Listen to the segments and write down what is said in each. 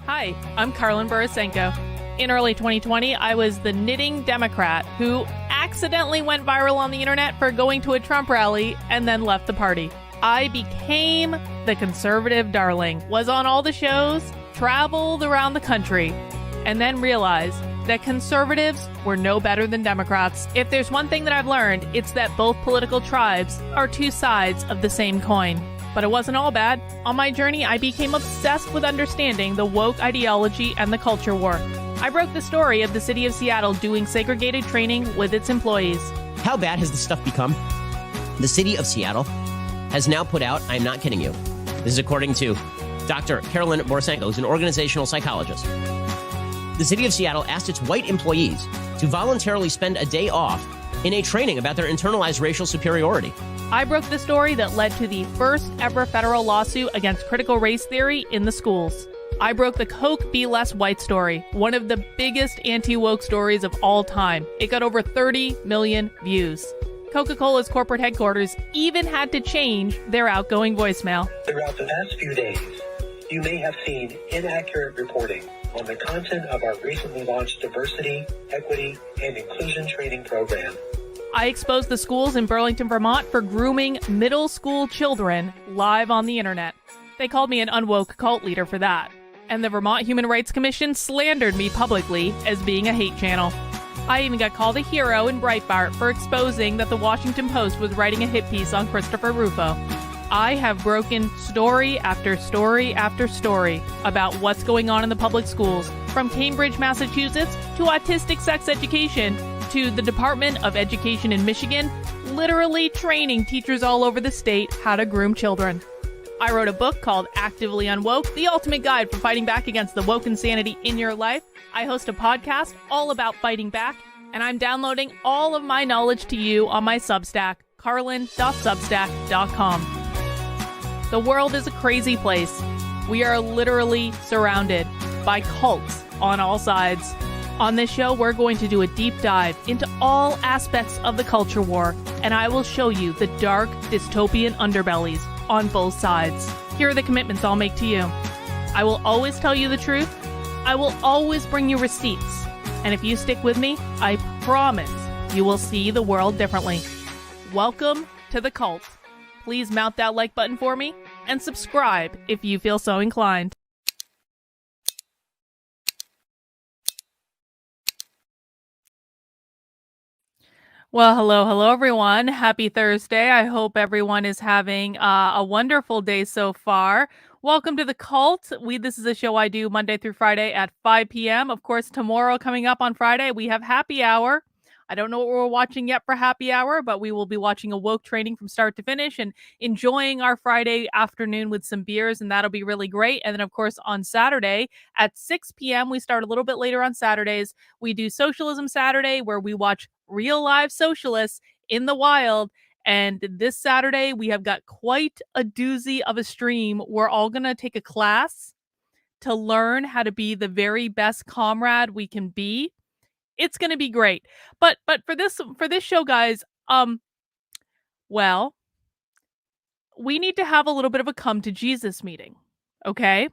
Hi, I'm Carlin Borisenko. In early 2020, I was the knitting Democrat who accidentally went viral on the internet for going to a Trump rally and then left the party. I became the conservative darling, was on all the shows, traveled around the country, and then realized that conservatives were no better than Democrats. If there's one thing that I've learned, it's that both political tribes are two sides of the same coin. But it wasn't all bad. On my journey, I became obsessed with understanding the woke ideology and the culture war. I broke the story of the city of Seattle doing segregated training with its employees. How bad has this stuff become? The city of Seattle has now put out, I'm not kidding you, this is according to Dr. Carolyn Borisenko, who's an organizational psychologist. The city of Seattle asked its white employees to voluntarily spend a day off in a training about their internalized racial superiority. I broke the story that led to the first ever federal lawsuit against critical race theory in the schools. I broke the Coke Be Less White story, one of the biggest anti-woke stories of all time. It got over 30 million views. Coca-Cola's corporate headquarters even had to change their outgoing voicemail. Throughout the past few days, you may have seen inaccurate reporting on the content of our recently launched diversity, equity, and inclusion training program. I exposed the schools in Burlington, Vermont for grooming middle school children live on the internet. They called me an unwoke cult leader for that. And the Vermont Human Rights Commission slandered me publicly as being a hate channel. I even got called a hero in Breitbart for exposing that the Washington Post was writing a hit piece on Christopher Rufo. I have broken story after story after story about what's going on in the public schools, from Cambridge, Massachusetts, to autistic sex education, to the Department of Education in Michigan, literally training teachers all over the state how to groom children. I wrote a book called Actively Unwoke, the ultimate guide for fighting back against the woke insanity in your life. I host a podcast all about fighting back, and I'm downloading all of my knowledge to you on my Substack, carlin.substack.com. The world is a crazy place. We are literally surrounded by cults on all sides. On this show, we're going to do a deep dive into all aspects of the culture war, and I will show you the dark, dystopian underbellies on both sides. Here are the commitments I'll make to you. I will always tell you the truth. I will always bring you receipts. And if you stick with me, I promise you will see the world differently. Welcome to the cult. Please mount that like button for me and subscribe if you feel so inclined. Well, hello, everyone. Happy Thursday. I hope everyone is having a wonderful day so far. Welcome to the cult. This is a show I do Monday through Friday at 5 p.m. Of course, tomorrow coming up on Friday, we have happy hour. I don't know what we're watching yet for happy hour, but we will be watching a woke training from start to finish and enjoying our Friday afternoon with some beers, and that'll be really great. And then, of course, on Saturday at 6 p.m., we start a little bit later on Saturdays. We do Socialism Saturday, where we watch real live socialists in the wild. And this Saturday, we have got quite a doozy of a stream. We're all going to take a class to learn how to be the very best comrade we can be. It's going to be great. But for this show, guys, well, we need to have a little bit of a come to Jesus meeting. Okay?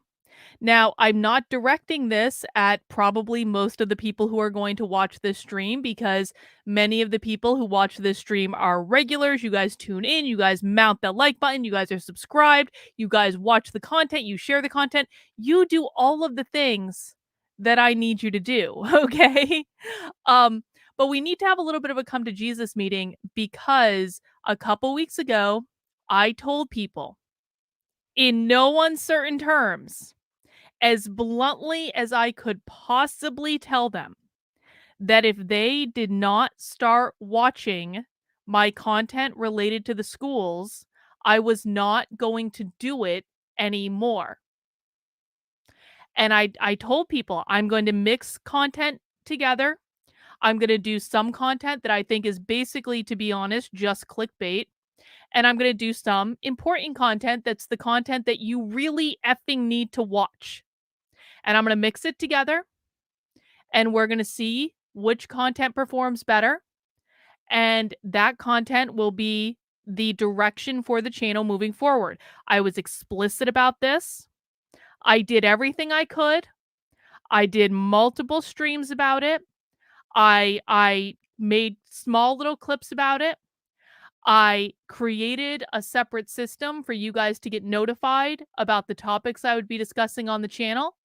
Now, I'm not directing this at probably most of the people who are going to watch this stream, because many of the people who watch this stream are regulars. You guys tune in, you guys mount that like button, you guys are subscribed, you guys watch the content, you share the content, you do all of the things that I need you to do, okay? But we need to have a little bit of a come to Jesus meeting, because a couple weeks ago, I told people in no uncertain terms, as bluntly as I could possibly tell them, that if they did not start watching my content related to the schools, I was not going to do it anymore. And I told people I'm going to mix content together. I'm going to do some content that I think is basically, to be honest, just clickbait. And I'm going to do some important content that's the content that you really effing need to watch. And I'm going to mix it together. And we're going to see which content performs better. And that content will be the direction for the channel moving forward. I was explicit about this. I did everything I could I did multiple streams about it. I made small little clips about it. I created a separate system for you guys to get notified about the topics I would be discussing on the channel.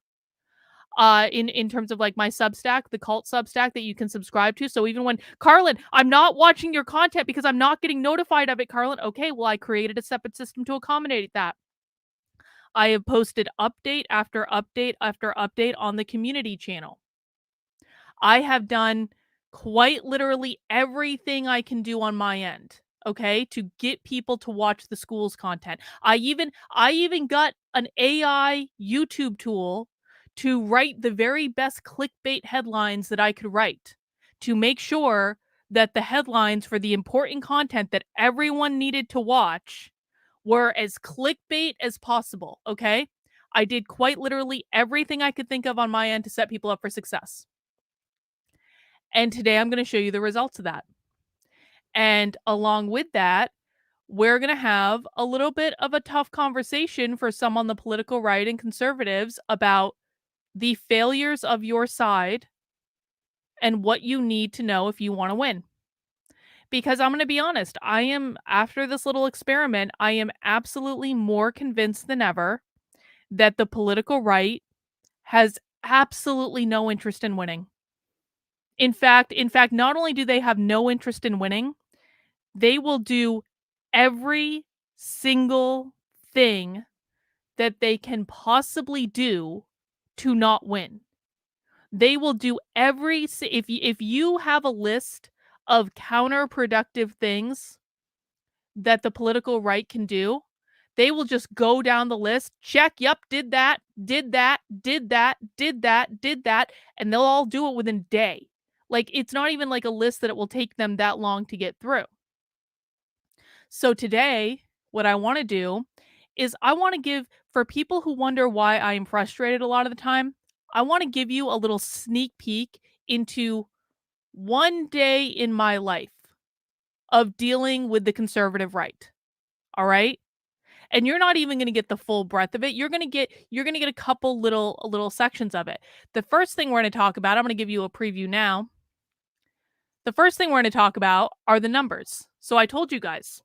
In terms of like my Substack, the cult Substack that you can subscribe to. So even when Carlin, I'm not watching your content because I'm not getting notified of it, Carlin. Okay, well, I created a separate system to accommodate that. I have posted update after update after update on the community channel. I have done quite literally everything I can do on my end, okay, to get people to watch the school's content. I even got an AI YouTube tool to write the very best clickbait headlines that I could write to make sure that the headlines for the important content that everyone needed to watch were as clickbait as possible, okay? I did quite literally everything I could think of on my end to set people up for success. And today I'm going to show you the results of that. And along with that, we're going to have a little bit of a tough conversation for some on the political right and conservatives about the failures of your side and what you need to know if you want to win. Because I'm going to be honest, after this little experiment, I am absolutely more convinced than ever that the political right has absolutely no interest in winning. In fact, not only do they have no interest in winning, they will do every single thing that they can possibly do to not win. They will do if you have a list of counterproductive things that the political right can do, they will just go down the list, check, yep, did that, did that, did that, did that, did that, and they'll all do it within a day. Like, it's not even like a list that it will take them that long to get through. So today, what I want to do is I want to give, for people who wonder why I am frustrated a lot of the time, I want to give you a little sneak peek into one day in my life of dealing with the conservative right. All right? And you're not even going to get the full breadth of it. You're going to get a couple little sections of it. The first thing we're going to talk about, I'm going to give you a preview now. The first thing we're going to talk about are the numbers. So I told you guys,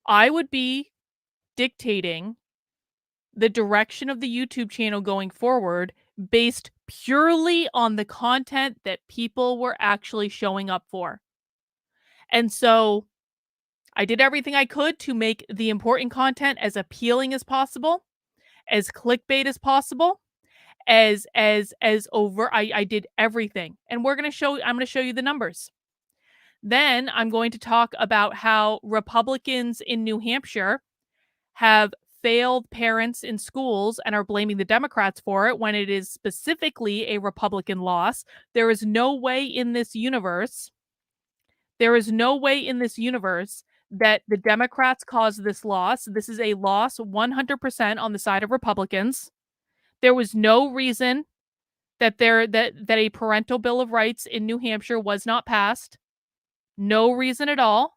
I would be dictating the direction of the YouTube channel going forward based purely on the content that people were actually showing up for. And so I did everything I could to make the important content as appealing as possible, as clickbait as possible, as over. I did everything. And I'm going to show you the numbers. Then I'm going to talk about how Republicans in New Hampshire have failed parents in schools and are blaming the Democrats for it when it is specifically a Republican loss. There is no way in this universe, there is no way in this universe that the Democrats caused this loss. This is a loss 100% on the side of Republicans. There was no reason that a parental bill of rights in New Hampshire was not passed. No reason at all.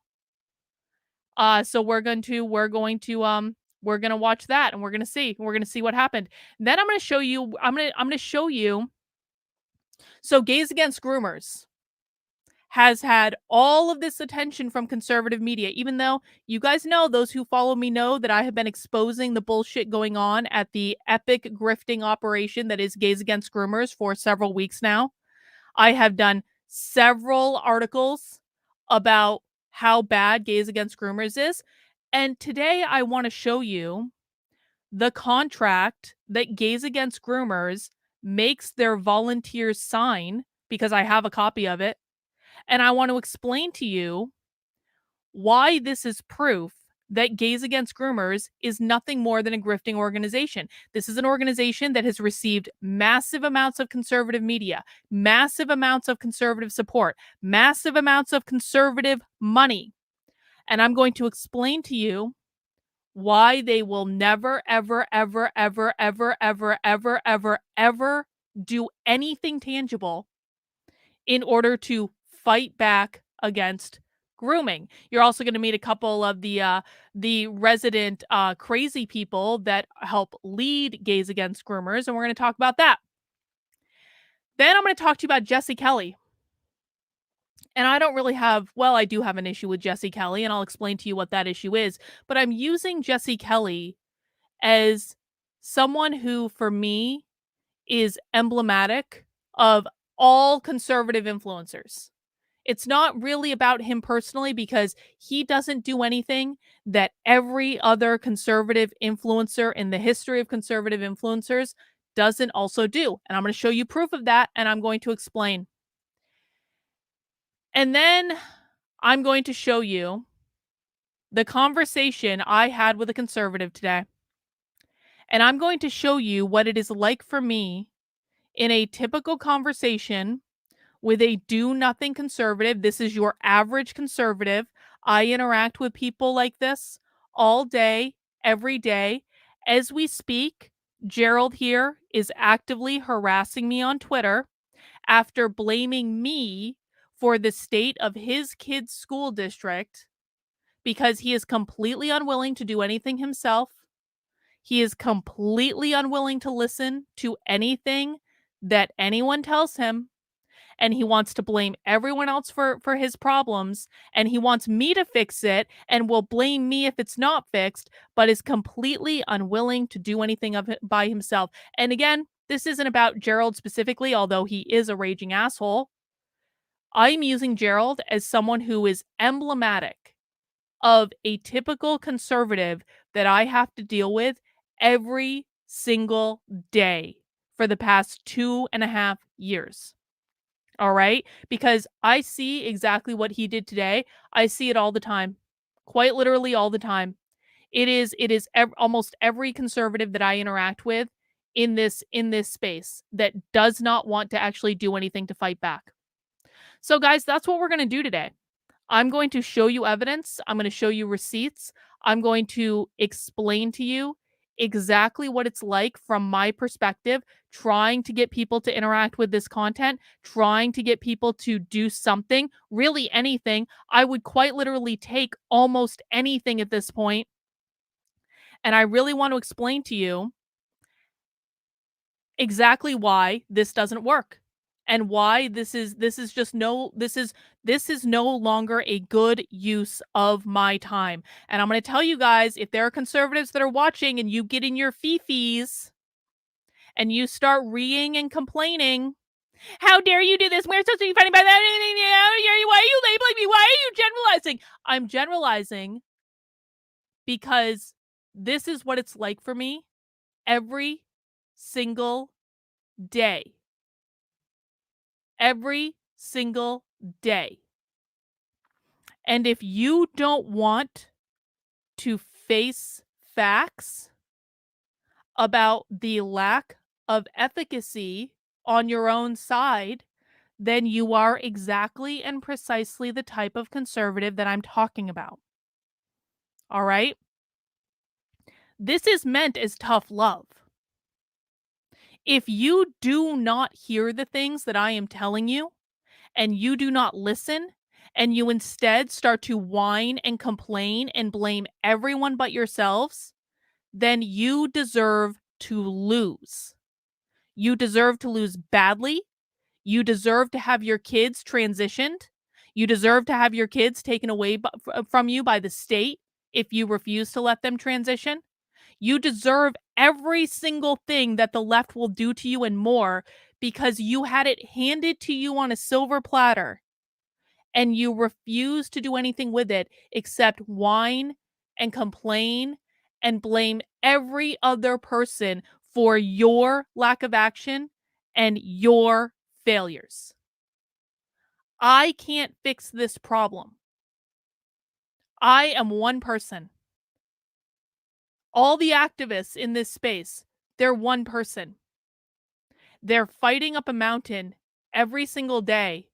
So we're gonna watch that and we're gonna see what happened. Then I'm gonna show you. So Gays Against Groomers has had all of this attention from conservative media, even though you guys know, those who follow me know that I have been exposing the bullshit going on at the epic grifting operation that is Gays Against Groomers for several weeks now. I have done several articles about how bad Gays Against Groomers is. And today I want to show you the contract that Gays Against Groomers makes their volunteers sign, because I have a copy of it. And I want to explain to you why this is proof that Gays Against Groomers is nothing more than a grifting organization. This is an organization that has received massive amounts of conservative media, massive amounts of conservative support, massive amounts of conservative money. And I'm going to explain to you why they will never, ever, ever, ever, ever, ever, ever, ever, ever do anything tangible in order to fight back against grooming. You're also going to meet a couple of the resident crazy people that help lead Gays Against Groomers, and we're going to talk about that. Then I'm going to talk to you about Jesse Kelly. And I don't really have, well, I do have an issue with Jesse Kelly, and I'll explain to you what that issue is. But I'm using Jesse Kelly as someone who, for me, is emblematic of all conservative influencers. It's not really about him personally because he doesn't do anything that every other conservative influencer in the history of conservative influencers doesn't also do. And I'm going to show you proof of that, and I'm going to explain. And then I'm going to show you the conversation I had with a conservative today. And I'm going to show you what it is like for me in a typical conversation with a do nothing conservative. This is your average conservative. I interact with people like this all day, every day. As we speak, Gerald here is actively harassing me on Twitter after blaming me for the state of his kid's school district because he is completely unwilling to do anything himself. He is completely unwilling to listen to anything that anyone tells him, and he wants to blame everyone else for his problems, and he wants me to fix it and will blame me if it's not fixed, but is completely unwilling to do anything of it by himself. And again, this isn't about Gerald specifically, although he is a raging asshole. I'm using Gerald as someone who is emblematic of a typical conservative that I have to deal with every single day for the past 2.5 years. All right? Because I see exactly what he did today. I see it all the time. Quite literally all the time. It is almost every conservative that I interact with in this space that does not want to actually do anything to fight back. So guys, that's what we're going to do today. I'm going to show you evidence. I'm going to show you receipts. I'm going to explain to you exactly what it's like from my perspective, trying to get people to interact with this content, trying to get people to do something, really anything. I would quite literally take almost anything at this point. And I really want to explain to you exactly why this doesn't work and why this is no longer a good use of my time. And I'm going to tell you guys, if there are conservatives that are watching and you get in your fifis and you start reeing and complaining, how dare you do this? We're supposed to be fighting by that. Why are you labeling me? Why are you generalizing? I'm generalizing because this is what it's like for me every single day. Every single day. And if you don't want to face facts about the lack of efficacy on your own side, then you are exactly and precisely the type of conservative that I'm talking about. All right? This is meant as tough love. If you do not hear the things that I am telling you, and you do not listen, and you instead start to whine and complain and blame everyone but yourselves, then you deserve to lose. You deserve to lose badly. You deserve to have your kids transitioned. You deserve to have your kids taken away from you by the state if you refuse to let them transition. You deserve every single thing that the left will do to you and more because you had it handed to you on a silver platter and you refuse to do anything with it except whine and complain and blame every other person for your lack of action and your failures. I can't fix this problem. I am one person. All the activists in this space, they're one person. They're fighting up a mountain every single day.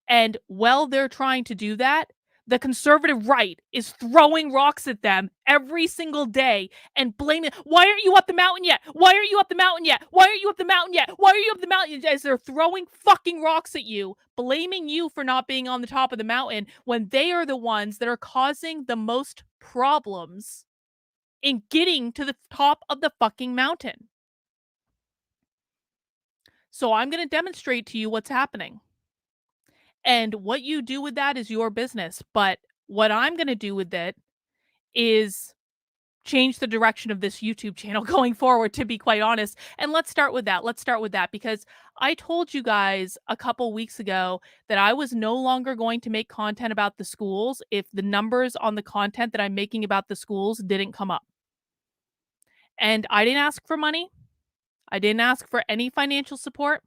And while they're trying to do that, the conservative right is throwing rocks at them every single day and blaming, why aren't you up the mountain yet? Why aren't you up the mountain yet? Why aren't you up the mountain yet? Why are you up the mountain yet? As they're throwing fucking rocks at you, blaming you for not being on the top of the mountain when they are the ones that are causing the most problems in getting to the top of the fucking mountain. So I'm going to demonstrate to you what's happening. And what you do with that is your business. But what I'm going to do with it is change the direction of this YouTube channel going forward, to be quite honest. And let's start with that. Let's start with that because I told you guys a couple weeks ago that I was no longer going to make content about the schools if the numbers on the content that I'm making about the schools didn't come up. And I didn't ask for money. I didn't ask for any financial support.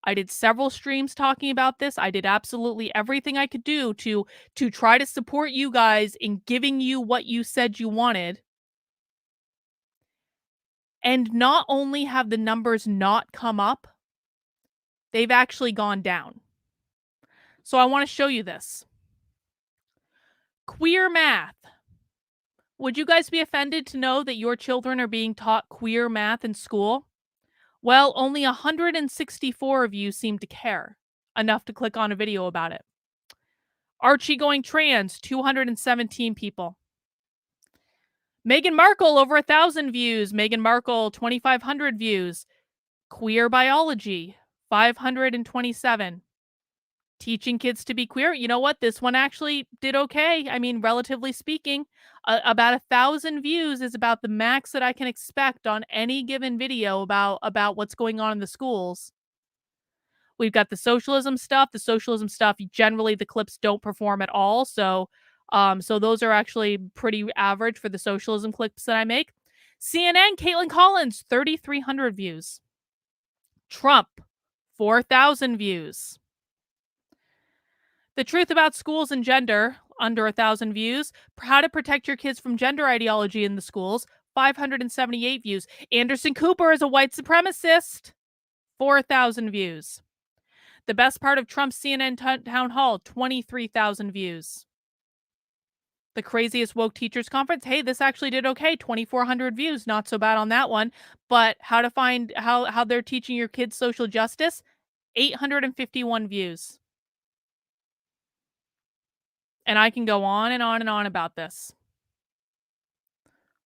I did several streams talking about this. I did absolutely everything I could do to try to support you guys in giving you what you said you wanted. And not only have the numbers not come up, they've actually gone down. So I want to show you this. Queer math. Would you guys be offended to know that your children are being taught queer math in school? Well, only 164 of you seem to care enough to click on a video about it. Archie going trans, 217 people. Meghan Markle, over 1,000 views. Meghan Markle, 2,500 views. Queer biology, 527. Teaching kids to be queer. You know what? This one actually did okay. I mean, relatively speaking, about 1,000 views is about the max that I can expect on any given video about what's going on in the schools. We've got the socialism stuff. The socialism stuff, generally the clips don't perform at all. So those are actually pretty average for the socialism clips that I make. CNN, Caitlin Collins, 3,300 views. Trump, 4,000 views. The truth about schools and gender, under 1,000 views. How to protect your kids from gender ideology in the schools, 578 views. Anderson Cooper is a white supremacist, 4,000 views. The best part of Trump's CNN town hall, 23,000 views. The craziest woke teachers conference, hey, this actually did okay, 2,400 views, not so bad on that one. But how to find how they're teaching your kids social justice, 851 views. And I can go on and on and on about this.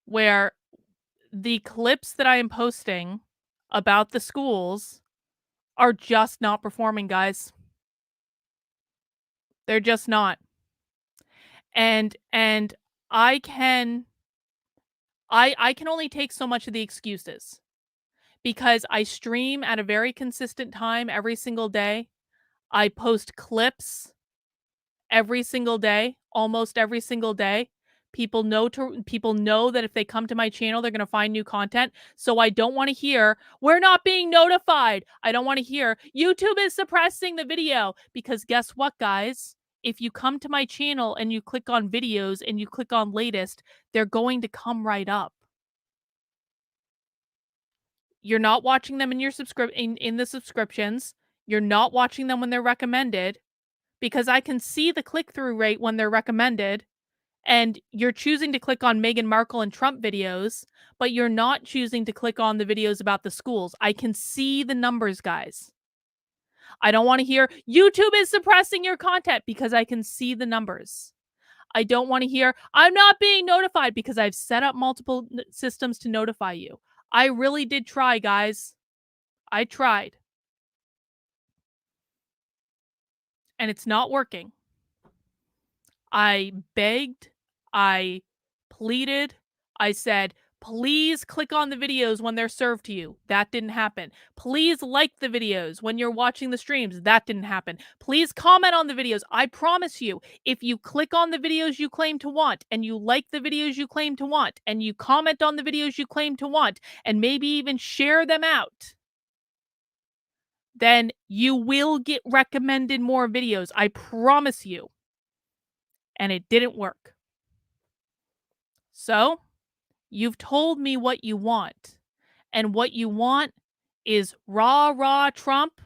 Where the clips that I am posting about the schools are just not performing, guys. They're just not. And I can only take so much of the excuses because I stream at a very consistent time every single day. I post clips every single day, almost every single day. People know that if they come to my channel, they're going to find new content. So I don't want to hear, we're not being notified. I don't want to hear, YouTube is suppressing the video. Because guess what, guys? If you come to my channel and you click on videos and you click on latest, they're going to come right up. You're not watching them in your in the subscriptions. You're not watching them when they're recommended because I can see the click-through rate when they're recommended. And you're choosing to click on Meghan Markle and Trump videos, but you're not choosing to click on the videos about the schools. I can see the numbers, guys. I don't want to hear YouTube is suppressing your content because I can see the numbers. I don't want to hear I'm not being notified because I've set up multiple systems to notify you. I really did try, guys. I tried. And it's not working. I begged, I pleaded, I said, please click on the videos when they're served to you. That didn't happen. Please like the videos when you're watching the streams. That didn't happen. Please comment on the videos. I promise you, if you click on the videos you claim to want and you like the videos you claim to want and you comment on the videos you claim to want and maybe even share them out, then you will get recommended more videos. I promise you. And it didn't work. So, you've told me what you want. And what you want is rah Trump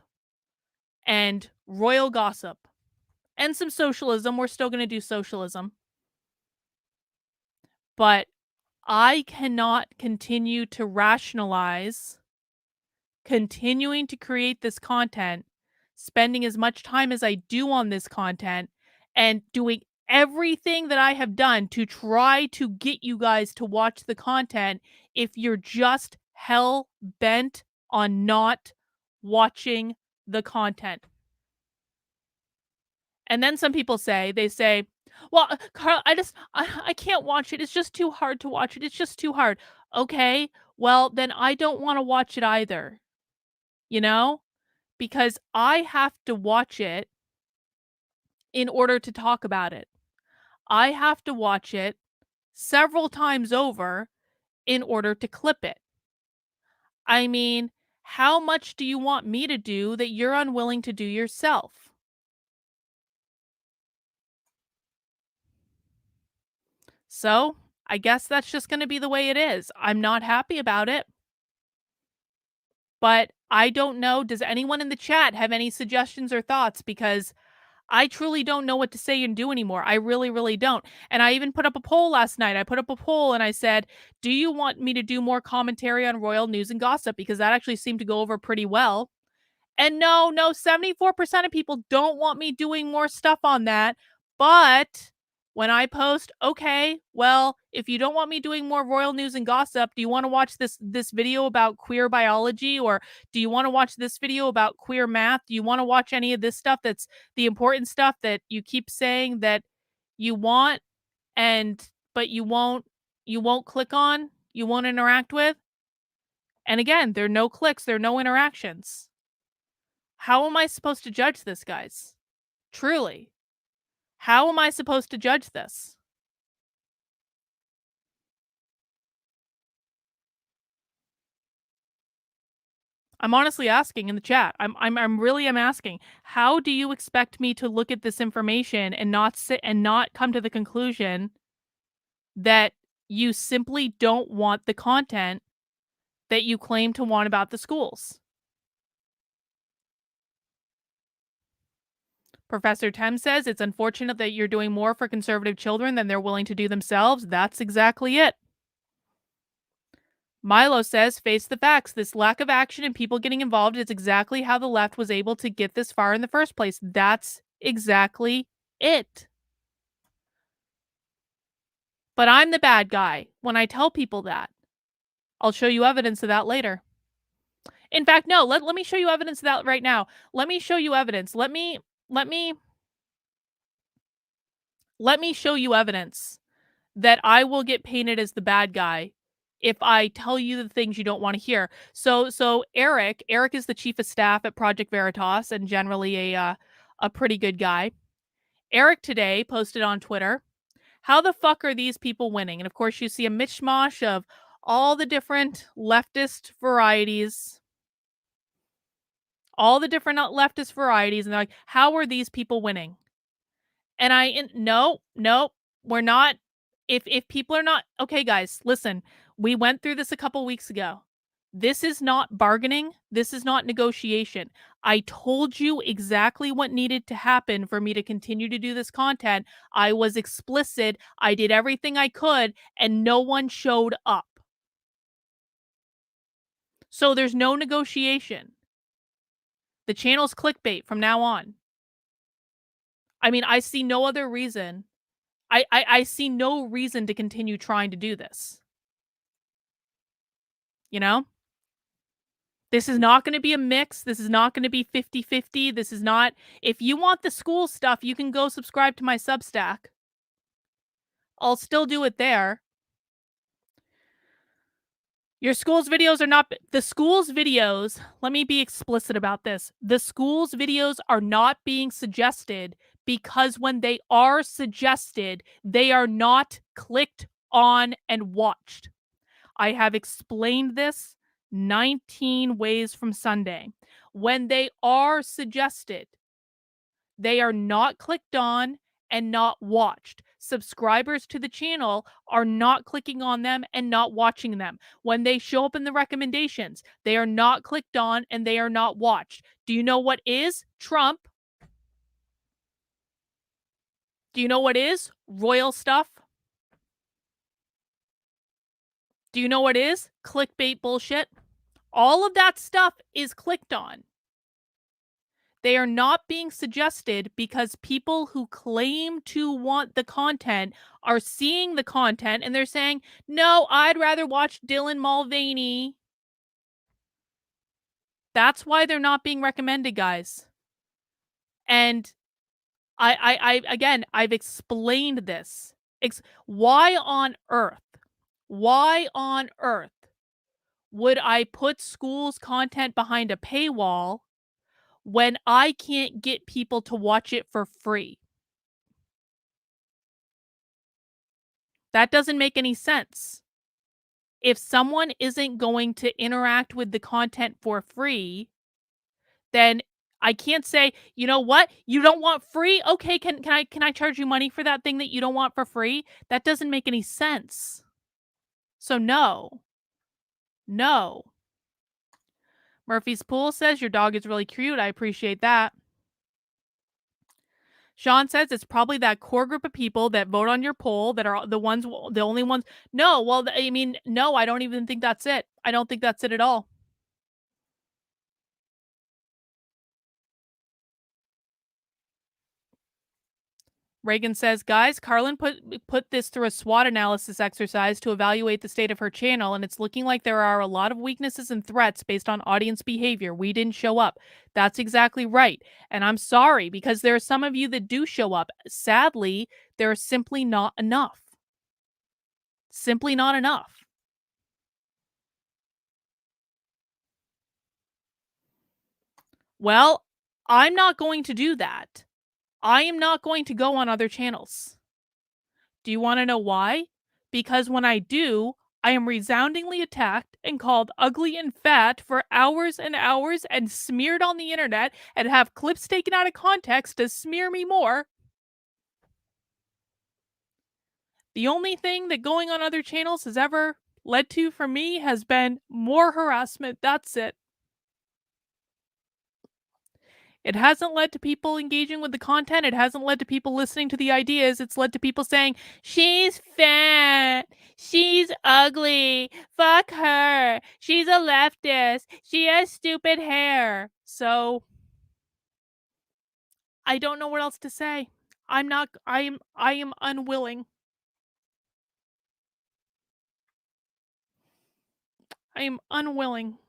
and royal gossip. And some socialism. We're still going to do socialism. But I cannot continue to rationalize continuing to create this content, spending as much time as I do on this content, and doing everything that I have done to try to get you guys to watch the content if you're just hell bent on not watching the content. And then some people say, well, Carl, I can't watch it. It's just too hard to watch it. It's just too hard. Okay. Well, then I don't want to watch it either, you know, because I have to watch it in order to talk about it. I have to watch it several times over in order to clip it. I mean, how much do you want me to do that you're unwilling to do yourself? So, I guess that's just going to be the way it is. I'm not happy about it, but I don't know. Does anyone in the chat have any suggestions or thoughts? Because I truly don't know what to say and do anymore. I really, really don't. And I even put up a poll last night. I put up a poll and I said, do you want me to do more commentary on royal news and gossip? Because that actually seemed to go over pretty well. And no, 74% of people don't want me doing more stuff on that. But when I post, okay, well, if you don't want me doing more royal news and gossip, do you want to watch this video about queer biology, or do you want to watch this video about queer math? Do you want to watch any of this stuff that's the important stuff that you keep saying that you want and but you won't click on, you won't interact with? And again, there are no clicks, there are no interactions. How am I supposed to judge this, guys? Truly. How am I supposed to judge this? I'm honestly asking in the chat. I'm really am asking. How do you expect me to look at this information and not sit and not come to the conclusion that you simply don't want the content that you claim to want about the schools? Professor Tem says it's unfortunate that you're doing more for conservative children than they're willing to do themselves. That's exactly it. Milo says, face the facts. This lack of action and people getting involved is exactly how the left was able to get this far in the first place. That's exactly it. But I'm the bad guy when I tell people that. I'll show you evidence of that later. In fact, no, let me show you evidence of that right now. Let me show you evidence. Let me show you evidence that I will get painted as the bad guy if I tell you the things you don't want to hear. So Eric is the chief of staff at Project Veritas and generally a pretty good guy. Eric today posted on Twitter, how the fuck are these people winning? And of course you see a mishmash of all the different leftist varieties, and they're like, how are these people winning? And no, we're not. If people are not okay, guys, listen. We went through this a couple weeks ago. This is not bargaining. This is not negotiation. I told you exactly what needed to happen for me to continue to do this content. I was explicit. I did everything I could, and no one showed up. So there's no negotiation. The channel's clickbait from now on. I mean, I see no other reason. I see no reason to continue trying to do this. You know? This is not going to be a mix. This is not going to be 50-50. This is not. If you want the school stuff, you can go subscribe to my Substack. I'll still do it there. Your school's videos are not. The school's videos, let me be explicit about this. The school's videos are not being suggested because when they are suggested, they are not clicked on and watched. I have explained this 19 ways from Sunday. When they are suggested, they are not clicked on and not watched. Subscribers to the channel are not clicking on them and not watching them. When they show up in the recommendations, they are not clicked on and they are not watched. Do you know what is Trump? Do you know what is royal stuff? Do you know what is clickbait bullshit? All of that stuff is clicked on. They are not being suggested because people who claim to want the content are seeing the content and they're saying, no, I'd rather watch Dylan Mulvaney. That's why they're not being recommended, guys. And again, I've explained this. Why on earth? Why on earth would I put schools' content behind a paywall when I can't get people to watch it for free? That doesn't make any sense. If someone isn't going to interact with the content for free, then I can't say, "You know what? You don't want free? Okay, can I charge you money for that thing that you don't want for free?" That doesn't make any sense. So no. No. Murphy's Pool says your dog is really cute. I appreciate that. Sean says it's probably that core group of people that vote on your poll that are the only ones. No, well, I mean, no, I don't even think that's it. I don't think that's it at all. Reagan says, guys, Carlin put this through a SWOT analysis exercise to evaluate the state of her channel, and it's looking like there are a lot of weaknesses and threats based on audience behavior. We didn't show up. That's exactly right. And I'm sorry, because there are some of you that do show up. Sadly, there are simply not enough. Simply not enough. Well, I'm not going to do that. I am not going to go on other channels. Do you want to know why? Because when I do, I am resoundingly attacked and called ugly and fat for hours and hours and smeared on the internet and have clips taken out of context to smear me more. The only thing that going on other channels has ever led to for me has been more harassment. That's it. It hasn't led to people engaging with the content. It hasn't led to people listening to the ideas. It's led to people saying, she's fat. She's ugly. Fuck her. She's a leftist. She has stupid hair. So I don't know what else to say. I am unwilling. I am unwilling.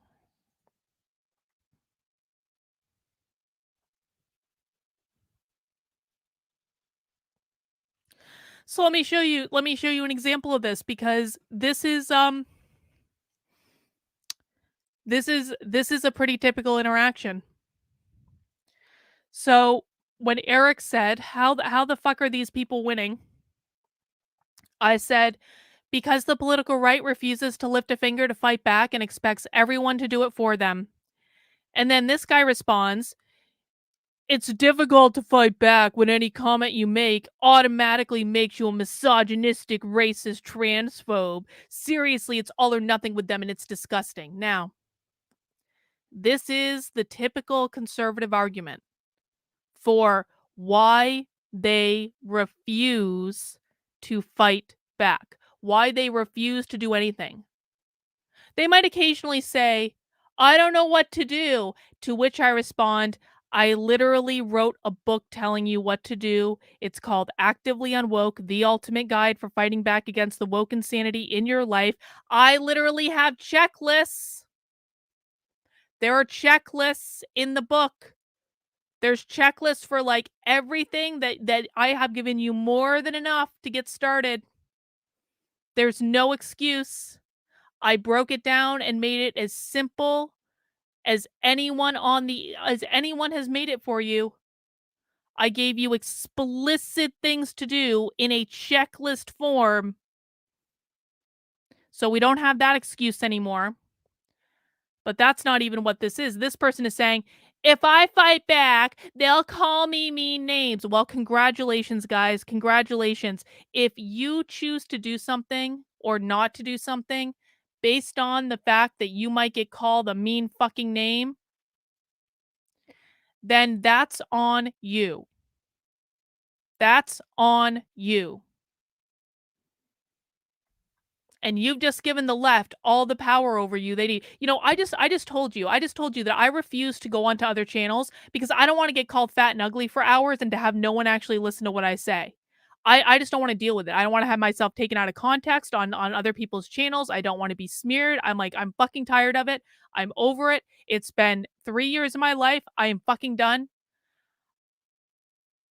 So let me show you an example of this, because this is a pretty typical interaction. So when Eric said, how the fuck are these people winning? I said, because the political right refuses to lift a finger to fight back and expects everyone to do it for them. And then this guy responds, it's difficult to fight back when any comment you make automatically makes you a misogynistic, racist, transphobe. Seriously, it's all or nothing with them and it's disgusting. Now, this is the typical conservative argument for why they refuse to fight back, why they refuse to do anything. They might occasionally say, I don't know what to do, to which I respond, I literally wrote a book telling you what to do. It's called Actively Unwoke, the ultimate guide for fighting back against the woke insanity in your life. I literally have checklists. There are checklists in the book. There's checklists for like everything that I have given you more than enough to get started. There's no excuse. I broke it down and made it as simple as anyone has made it for you. I gave you explicit things to do in a checklist form. So we don't have that excuse anymore. But that's not even what this is. This person is saying, if I fight back, they'll call me mean names. Well, congratulations, guys. Congratulations. If you choose to do something or not to do something based on the fact that you might get called a mean fucking name, then that's on you. That's on you. And you've just given the left all the power over you they need. I just told you that I refuse to go onto other channels because I don't want to get called fat and ugly for hours and to have no one actually listen to what I say. I just don't wanna deal with it. I don't wanna have myself taken out of context on other people's channels. I don't wanna be smeared. I'm like, I'm fucking tired of it. I'm over it. It's been 3 years of my life. I am fucking done.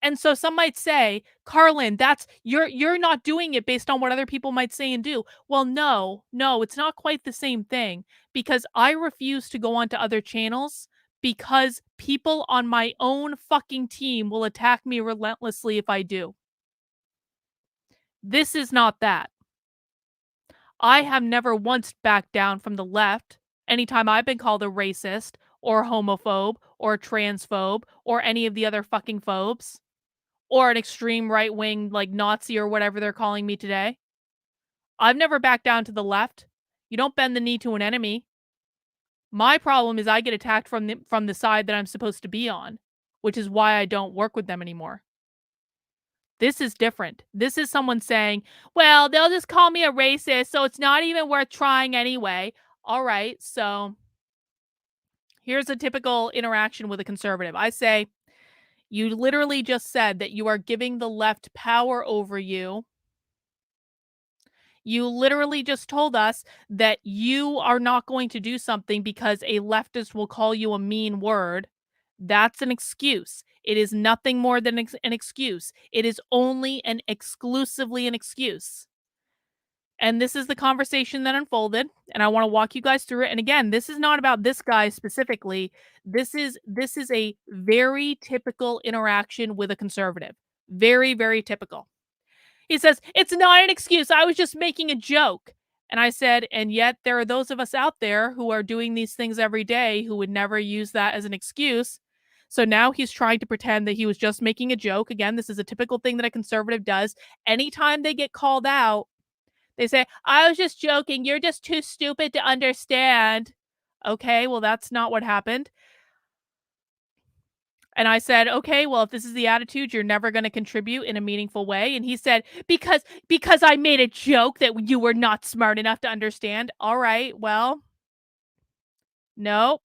And so some might say, "Carlin, that's you're not doing it based on what other people might say and do." Well, no, it's not quite the same thing because I refuse to go onto other channels because people on my own fucking team will attack me relentlessly if I do. This is not that. I have never once backed down from the left anytime I've been called a racist or homophobe or transphobe or any of the other fucking phobes. Or an extreme right wing, like Nazi or whatever they're calling me today. I've never backed down to the left. You don't bend the knee to an enemy. My problem is I get attacked from the side that I'm supposed to be on, which is why I don't work with them anymore. This is different. This is someone saying, "Well, they'll just call me a racist, so it's not even worth trying anyway." All right, so here's a typical interaction with a conservative. I say, "You literally just said that you are giving the left power over you. You literally just told us that you are not going to do something because a leftist will call you a mean word. That's an excuse. It is nothing more than an excuse. It is only and exclusively an excuse." And this is the conversation that unfolded, and I want to walk you guys through it. And again, this is not about this guy specifically. This is a very typical interaction with a conservative. Very, very typical. He says, "It's not an excuse. I was just making a joke." And I said, "And yet there are those of us out there who are doing these things every day who would never use that as an excuse." So now he's trying to pretend that he was just making a joke. Again, this is a typical thing that a conservative does. Anytime they get called out, they say, "I was just joking. You're just too stupid to understand." Okay, well, that's not what happened. And I said, "Okay, well, if this is the attitude, you're never gonna contribute in a meaningful way." And he said, "Because I made a joke that you were not smart enough to understand." All right, well, no.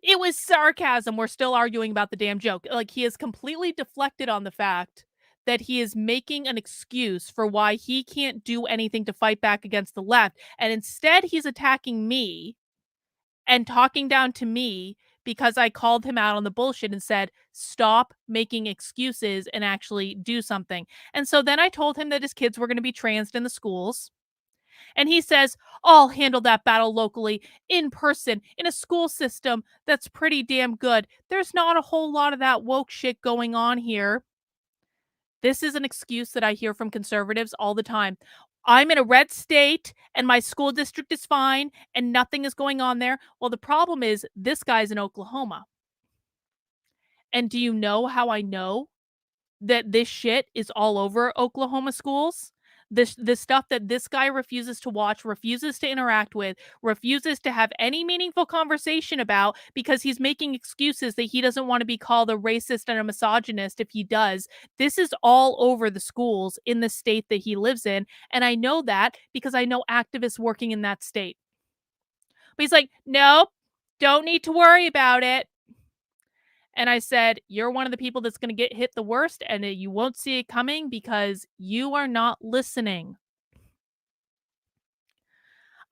It was sarcasm. We're still arguing about the damn joke. Like, he has completely deflected on the fact that he is making an excuse for why he can't do anything to fight back against the left, and instead he's attacking me and talking down to me because I called him out on the bullshit and said, "Stop making excuses and actually do something." And so then I told him that his kids were going to be transed in the schools. And he says, "I'll handle that battle locally, in person, in a school system that's pretty damn good. There's not a whole lot of that woke shit going on here." This is an excuse that I hear from conservatives all the time. "I'm in a red state and my school district is fine and nothing is going on there." Well, the problem is this guy's in Oklahoma. And do you know how I know that this shit is all over Oklahoma schools? This stuff that this guy refuses to watch, refuses to interact with, refuses to have any meaningful conversation about because he's making excuses that he doesn't want to be called a racist and a misogynist if he does. This is all over the schools in the state that he lives in, and I know that because I know activists working in that state. But he's like, "Nope, don't need to worry about it." And I said, "You're one of the people that's gonna get hit the worst, and you won't see it coming because you are not listening."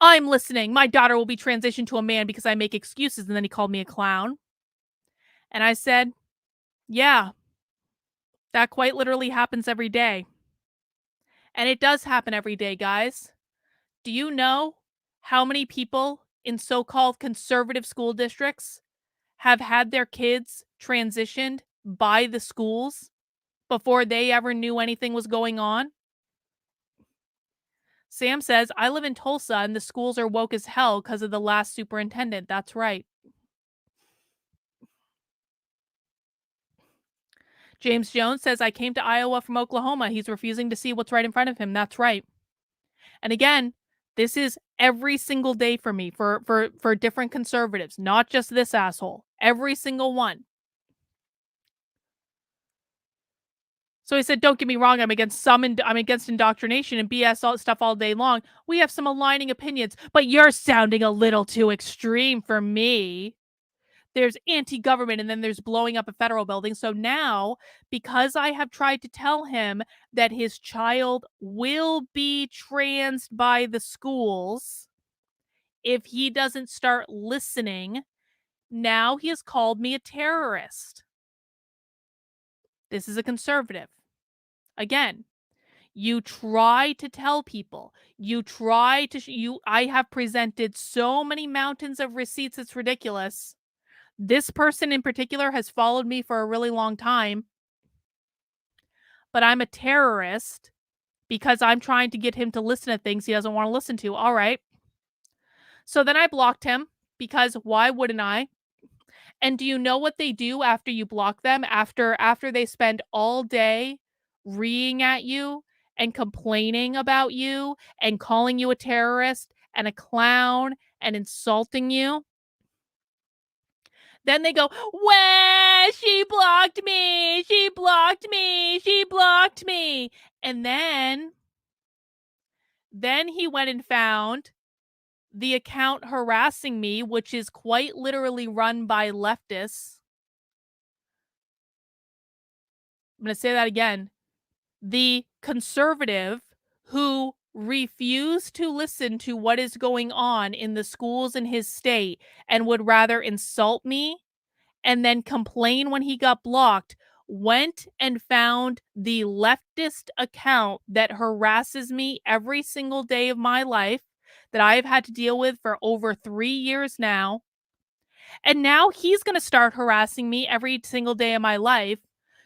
"I'm listening. My daughter will be transitioned to a man because I make excuses." And then he called me a clown. And I said, "Yeah, that quite literally happens every day." And it does happen every day, guys. Do you know how many people in so-called conservative school districts have had their kids transitioned by the schools before they ever knew anything was going on? Sam says, "I live in Tulsa and the schools are woke as hell because of the last superintendent." That's right. James Jones says, "I came to Iowa from Oklahoma. He's refusing to see what's right in front of him." That's right. And again, this is every single day for me for different conservatives, not just this asshole. Every single one. So he said, "Don't get me wrong, I'm against indoctrination and BS stuff all day long. We have some aligning opinions, but you're sounding a little too extreme for me." there's anti-government, and then there's blowing up a federal building. So now, because I have tried to tell him that his child will be transed by the schools if he doesn't start listening, now he has called me a terrorist. This is a conservative. Again, you try to tell people, you try to I have presented so many mountains of receipts, it's ridiculous. This person in particular has followed me for a really long time, but I'm a terrorist because I'm trying to get him to listen to things he doesn't want to listen to. All right. So then I blocked him because why wouldn't I? And do you know what they do after you block them? After they spend all day reeing at you and complaining about you and calling you a terrorist and a clown and insulting you, then they go, "Well, she blocked me. She blocked me. She blocked me." And then he went and found the account harassing me, which is quite literally run by leftists. I'm going to say that again. The conservative who refused to listen to what is going on in the schools in his state and would rather insult me and then complain when he got blocked, went and found the leftist account that harasses me every single day of my life that I've had to deal with for over 3 years now. And now he's going to start harassing me every single day of my life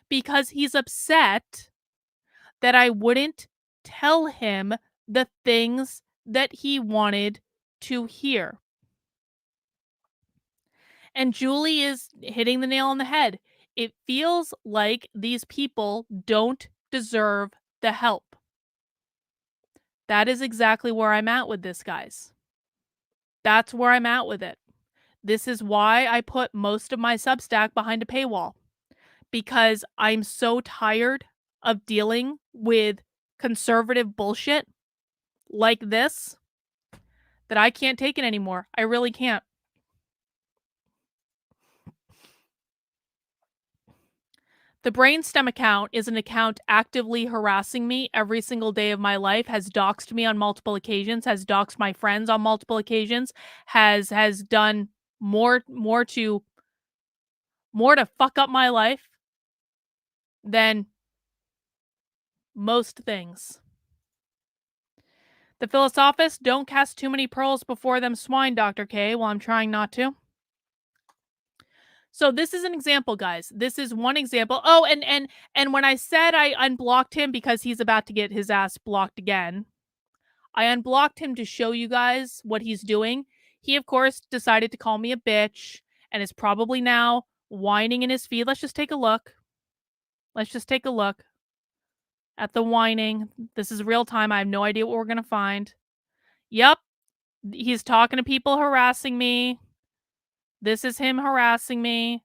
because he's upset that I wouldn't tell him the things that he wanted to hear. And Julie is hitting the nail on the head. It feels like these people don't deserve the help. That is exactly where I'm at with this, guys. That's where I'm at with it. This is why I put most of my Substack behind a paywall, because I'm so tired of dealing with conservative bullshit like this that I can't take it anymore. I really can't. The Brainstem account is an account actively harassing me every single day of my life, has doxed me on multiple occasions, has doxed my friends on multiple occasions, has done more to fuck up my life than most things. The Philosophists don't cast too many pearls before them swine, Dr. K. Well, I'm trying not to. So this is an example, guys. This is one example. Oh, and when I said I unblocked him because he's about to get his ass blocked again, I unblocked him to show you guys what he's doing. He, of course, decided to call me a bitch and is probably now whining in his feed. Let's just take a look. Let's just take a look at the whining. This is real time. I have no idea what we're going to find. Yep. He's talking to people harassing me. This is him harassing me.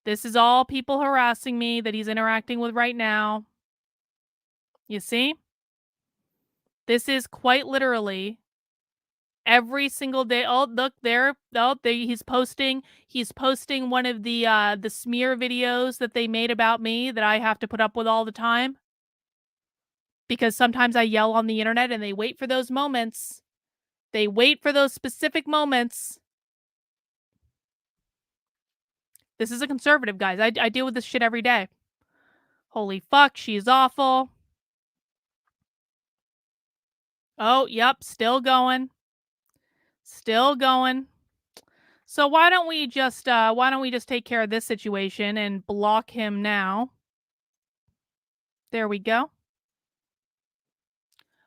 This is all people harassing me that he's interacting with right now. You see? This is quite literally every single day. Oh, look there. Oh, there, he's posting one of the smear videos that they made about me that I have to put up with all the time. Because sometimes I yell on the internet and they wait for those moments. They wait for those specific moments. This is a conservative, guys. I deal with this shit every day. Holy fuck, she's awful. Oh, yep, still going. Still going. So why don't we just take care of this situation and block him now? There we go.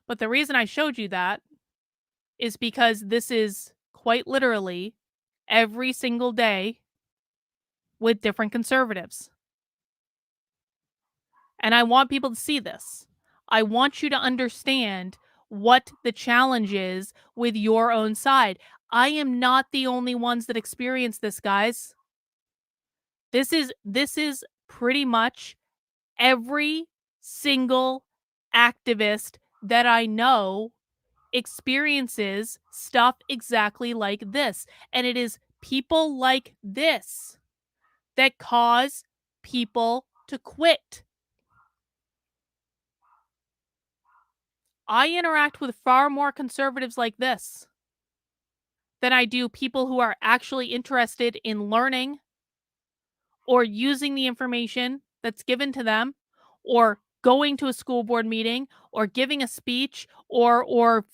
But the reason I showed you that is because this is quite literally every single day with different conservatives. And I want people to see this. I want you to understand what the challenge is with your own side. I am not the only ones that experience this, guys. This is pretty much every single activist that I know experiences stuff exactly like this. And it is people like this that cause people to quit. I interact with far more conservatives like this than I do people who are actually interested in learning or using the information that's given to them, or going to a school board meeting, or giving a speech, or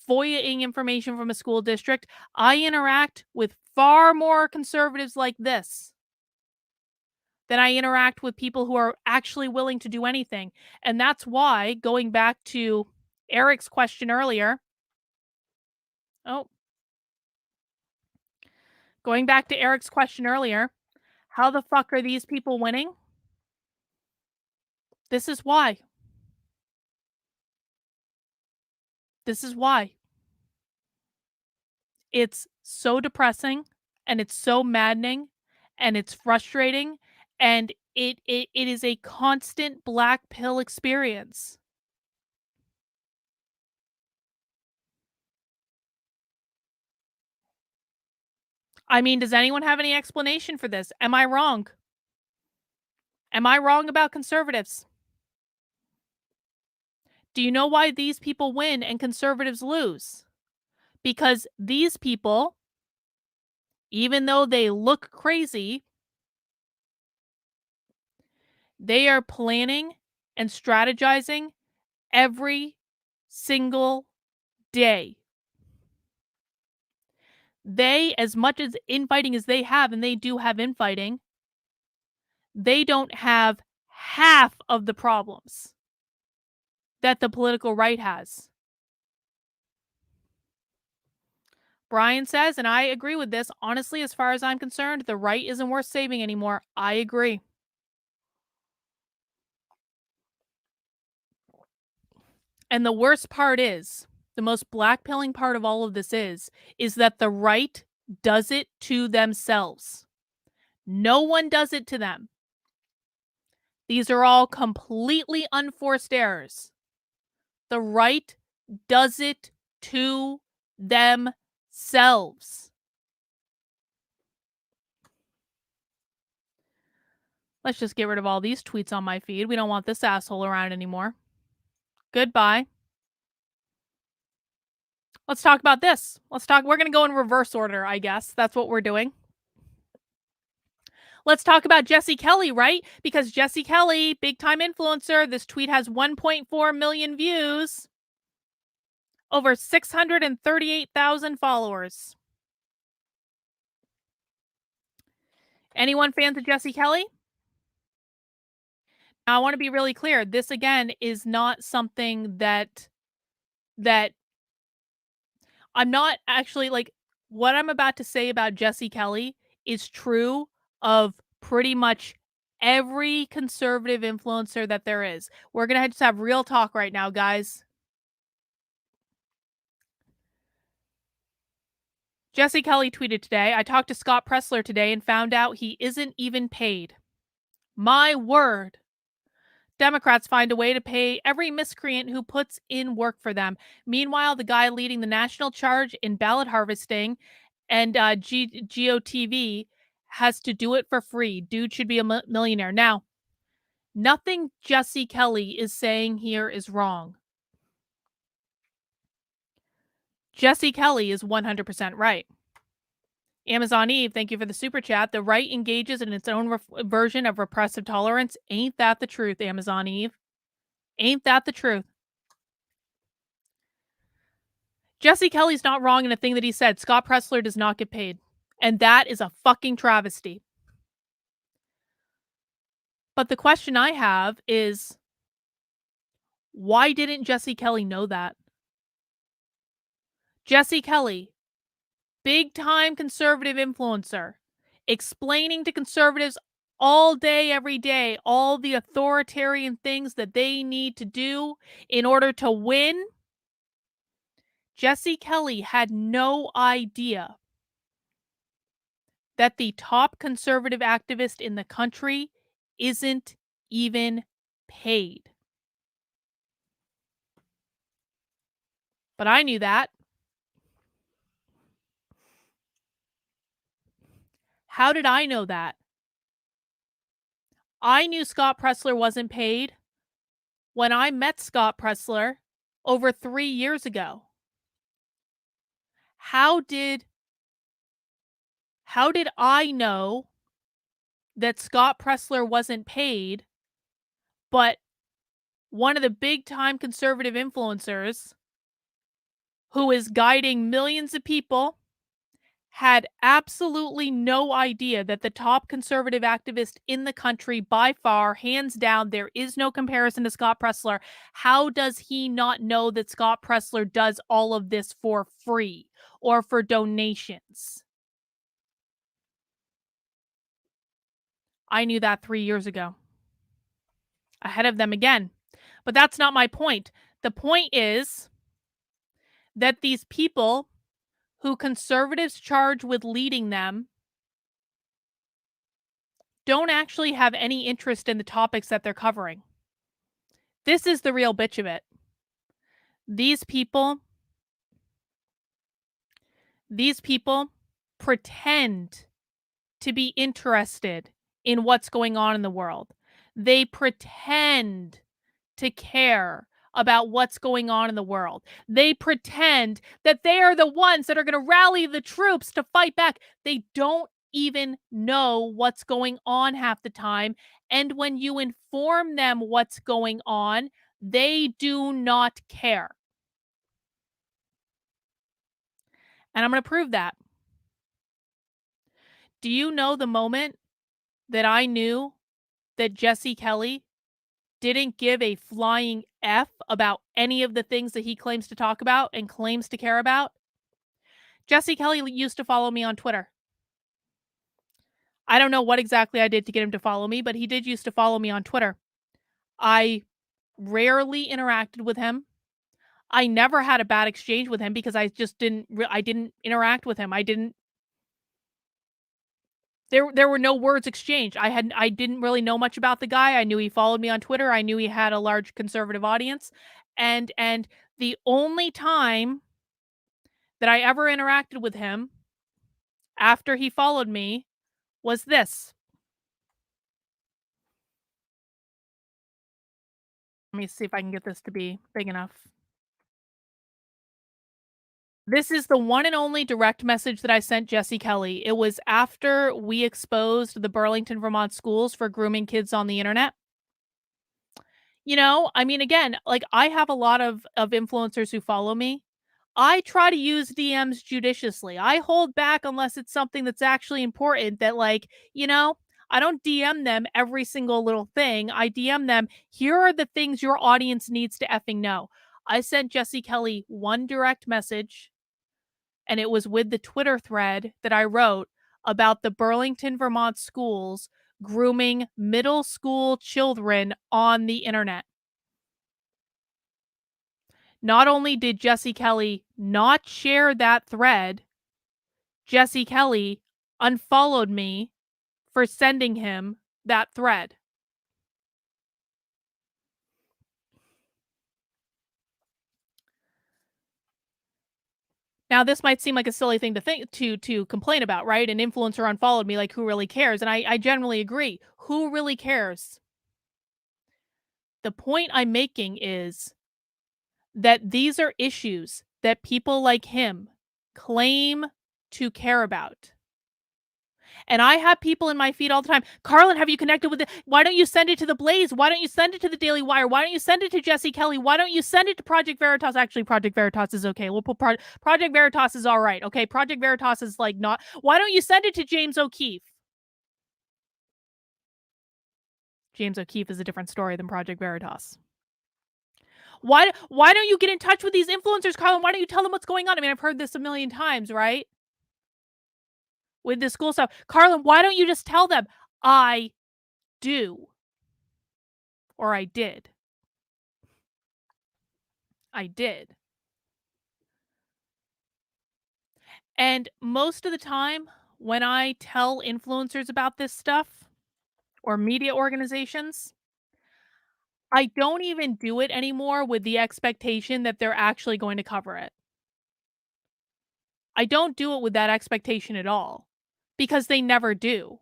FOIA-ing information from a school district. I interact with far more conservatives like this than I interact with people who are actually willing to do anything. And that's why, going back to Eric's question earlier, oh, going back to Eric's question earlier, how the fuck are these people winning? This is why. This is why. It's so depressing, and it's so maddening, and it's frustrating, and it is a constant black pill experience. I mean, does anyone have any explanation for this? Am I wrong? Am I wrong about conservatives? Do you know why these people win and conservatives lose? Because these people, even though they look crazy, they are planning and strategizing every single day. They, as much as infighting as they have, and they do have infighting, they don't have half of the problems that the political right has. Brian says, and I agree with this, honestly, as far as I'm concerned, the right isn't worth saving anymore. I agree. And the worst part is, the most blackpilling part of all of this is that the right does it to themselves. No one does it to them. These are all completely unforced errors. The right does it to themselves. Let's just get rid of all these tweets on my feed. We don't want this asshole around anymore. Goodbye. Let's talk about this. We're going to go in reverse order, I guess. That's what we're doing. Let's talk about Jesse Kelly, right? Because Jesse Kelly, big time influencer, this tweet has 1.4 million views, over 638,000 followers. Anyone fans of Jesse Kelly? Now, I want to be really clear. This again is not something that I'm not actually like, what I'm about to say about Jesse Kelly is true of pretty much every conservative influencer that there is. We're going to just have real talk right now, guys. Jesse Kelly tweeted today, I talked to Scott Pressler today and found out he isn't even paid. My word. Democrats find a way to pay every miscreant who puts in work for them. Meanwhile, the guy leading the national charge in ballot harvesting and GOTV has to do it for free. Dude should be a millionaire. Now, nothing Jesse Kelly is saying here is wrong. Jesse Kelly is 100% right. Amazon Eve, thank you for the super chat. The right engages in its own version of repressive tolerance. Ain't that the truth, Amazon Eve? Ain't that the truth? Jesse Kelly's not wrong in a thing that he said. Scott Pressler does not get paid. And that is a fucking travesty. But the question I have is, why didn't Jesse Kelly know that? Jesse Kelly, big time conservative influencer, explaining to conservatives all day, every day, all the authoritarian things that they need to do in order to win. Jesse Kelly had no idea that the top conservative activist in the country isn't even paid. But I knew that. How did I know that? I knew Scott Presler wasn't paid when I met Scott Presler over 3 years ago. How did how did I know that Scott Presler wasn't paid, but one of the big time conservative influencers who is guiding millions of people had absolutely no idea that the top conservative activist in the country, by far, hands down, there is no comparison to Scott Presler. How does he not know that Scott Presler does all of this for free or for donations? I knew that 3 years ago. Ahead of them again. But that's not my point. The point is that these people who conservatives charge with leading them don't actually have any interest in the topics that they're covering. This is the real bitch of it. These people these people pretend to be interested in what's going on in the world. They pretend to care about what's going on in the world. They pretend that they are the ones that are going to rally the troops to fight back. They don't even know what's going on half the time. And when you inform them what's going on, they do not care. And I'm going to prove that. Do you know the moment that I knew that Jesse Kelly didn't give a flying F about any of the things that he claims to talk about and claims to care about? Jesse Kelly used to follow me on Twitter. I don't know what exactly I did to get him to follow me, but he did used to follow me on Twitter. I rarely interacted with him. I never had a bad exchange with him because I just I didn't interact with him. I didn't there were no words exchanged. I didn't really know much about the guy. I knew he followed me on Twitter. I knew he had a large conservative audience. And the only time that I ever interacted with him after he followed me was this. Let me see if I can get this to be big enough. This is the one and only direct message that I sent Jesse Kelly. It was after we exposed the Burlington, Vermont schools for grooming kids on the internet. You know, I mean, again, like I have a lot of influencers who follow me. I try to use DMs judiciously. I hold back unless it's something that's actually important that like, I don't DM them every single little thing. I DM them, here are the things your audience needs to effing know. I sent Jesse Kelly one direct message, and it was with the Twitter thread that I wrote about the Burlington, Vermont schools grooming middle school children on the internet. Not only did Jesse Kelly not share that thread, Jesse Kelly unfollowed me for sending him that thread. Now, this might seem like a silly thing to think to complain about, right? An influencer unfollowed me, like who really cares? And I generally agree. Who really cares? The point I'm making is that these are issues that people like him claim to care about. And I have people in my feed all the time. Carlin, have you connected with it? Why don't you send it to the Blaze? Why don't you send it to the Daily Wire? Why don't you send it to Jesse Kelly? Why don't you send it to Project Veritas? Actually, Project Veritas is okay. We'll put Project Veritas is all right. Okay, Project Veritas is like not. Why don't you send it to James O'Keefe? James O'Keefe is a different story than Project Veritas. Why don't you get in touch with these influencers, Carlin? Why don't you tell them what's going on? I mean, I've heard this a million times, right? With the school stuff. Carlin, why don't you just tell them? I do. Or I did. I did. And most of the time, when I tell influencers about this stuff or media organizations, I don't even do it anymore with the expectation that they're actually going to cover it. I don't do it with that expectation at all. because they never do.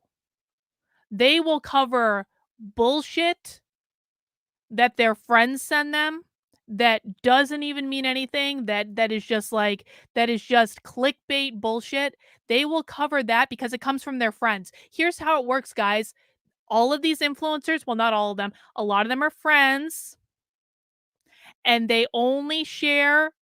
They will cover bullshit that their friends send them that doesn't even mean anything, that is just like that is just clickbait bullshit. They will cover that because it comes from their friends. Here's how it works, guys. All of these influencers, well, not all of them, a lot of them are friends, and they only share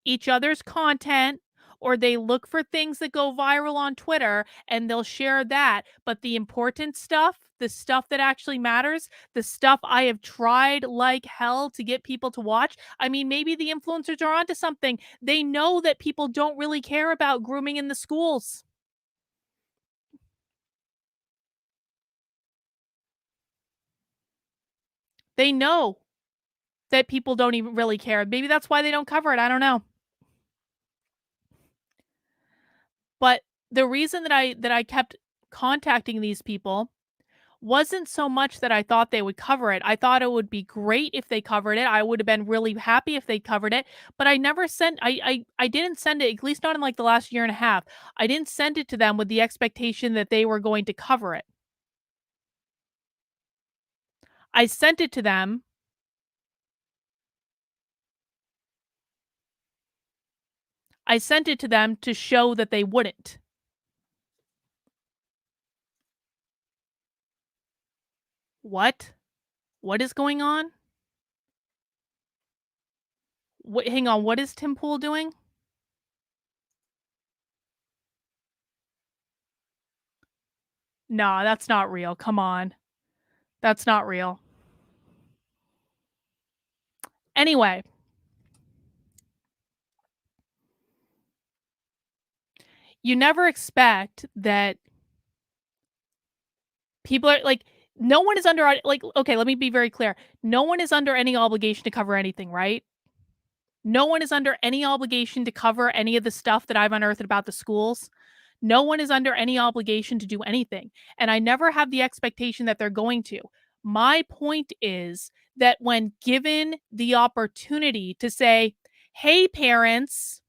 each other's content, or they look for things that go viral on Twitter and they'll share that. But the important stuff, the stuff that actually matters, the stuff I have tried like hell to get people to watch. I mean, maybe the influencers are onto something. They know that people don't really care about grooming in the schools. They know that people don't even really care. Maybe that's why they don't cover it. I don't know. But the reason that I kept contacting these people wasn't so much that I thought they would cover it. I thought it would be great if they covered it. I would have been really happy if they covered it, but I never sent I didn't send it, at least not in like the last year and a half. I didn't send it to them with the expectation that they were going to cover it. I sent it to them. I sent it to them to show that they wouldn't. What? What is going on? What, hang on, what is Tim Pool doing? Nah, that's not real. Come on. That's not real. Anyway, you never expect that people are like, no one is under, like, okay, let me be very clear. No one is under any obligation to cover anything, right? No one is under any obligation to cover any of the stuff that I've unearthed about the schools. No one is under any obligation to do anything. And I never have the expectation that they're going to. My point is that when given the opportunity to say, hey, parents,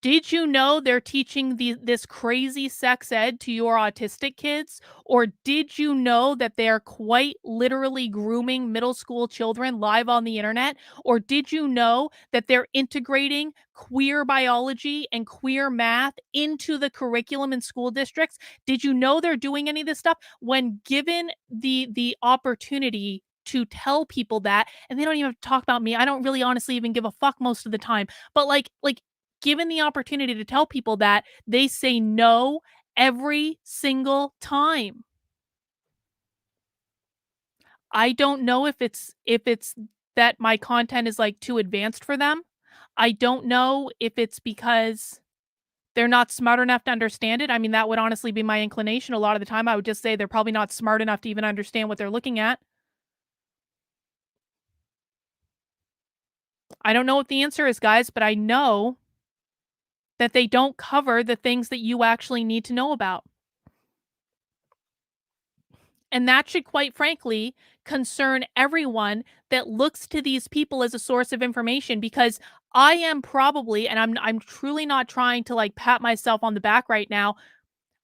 did you know they're teaching this crazy sex ed to your autistic kids? Or did you know that they're quite literally grooming middle school children live on the internet? Or did you know that they're integrating queer biology and queer math into the curriculum in school districts? Did you know they're doing any of this stuff? When given the opportunity to tell people that, and they don't even have to talk about me. I don't really honestly even give a fuck most of the time. But like given the opportunity to tell people that, they say no every single time. I don't know if it's that my content is like too advanced for them. I don't know if it's because they're not smart enough to understand it. I mean, that would honestly be my inclination a lot of the time. I would just say they're probably not smart enough to even understand what they're looking at. I don't know what the answer is, guys, but I know that they don't cover the things that you actually need to know about. And that should, quite frankly, concern everyone that looks to these people as a source of information, because I am probably, and I'm truly not trying to like pat myself on the back right now.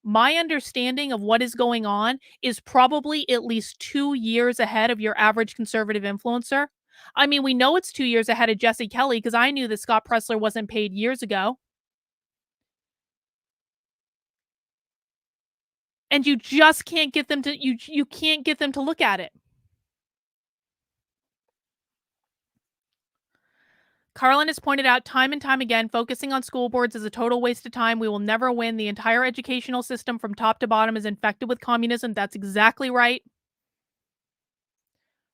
My understanding of what is going on is probably at least 2 years ahead of your average conservative influencer. I mean, we know it's 2 years ahead of Jesse Kelly because I knew that Scott Pressler wasn't paid years ago. And you just can't get them to you can't get them to look at it. Carlin has pointed out time and time again, focusing on school boards is a total waste of time. We will never win. The entire educational system from top to bottom is infected with communism. That's exactly right.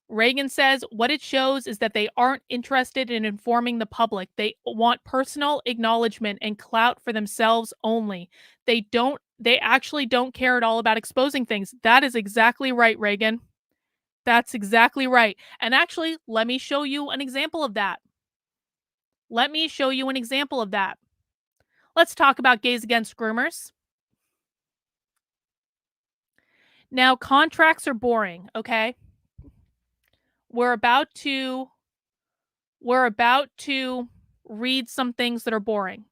Reagan says what it shows is that they aren't interested in informing the public. They want personal acknowledgement and clout for themselves only. They actually don't care at all about exposing things. That is exactly right, Reagan. That's exactly right. And actually, let me show you an example of that. Let me show you an example of that. Let's talk about Gays Against Groomers. Now, contracts are boring, okay? We're about to we're about to read some things that are boring.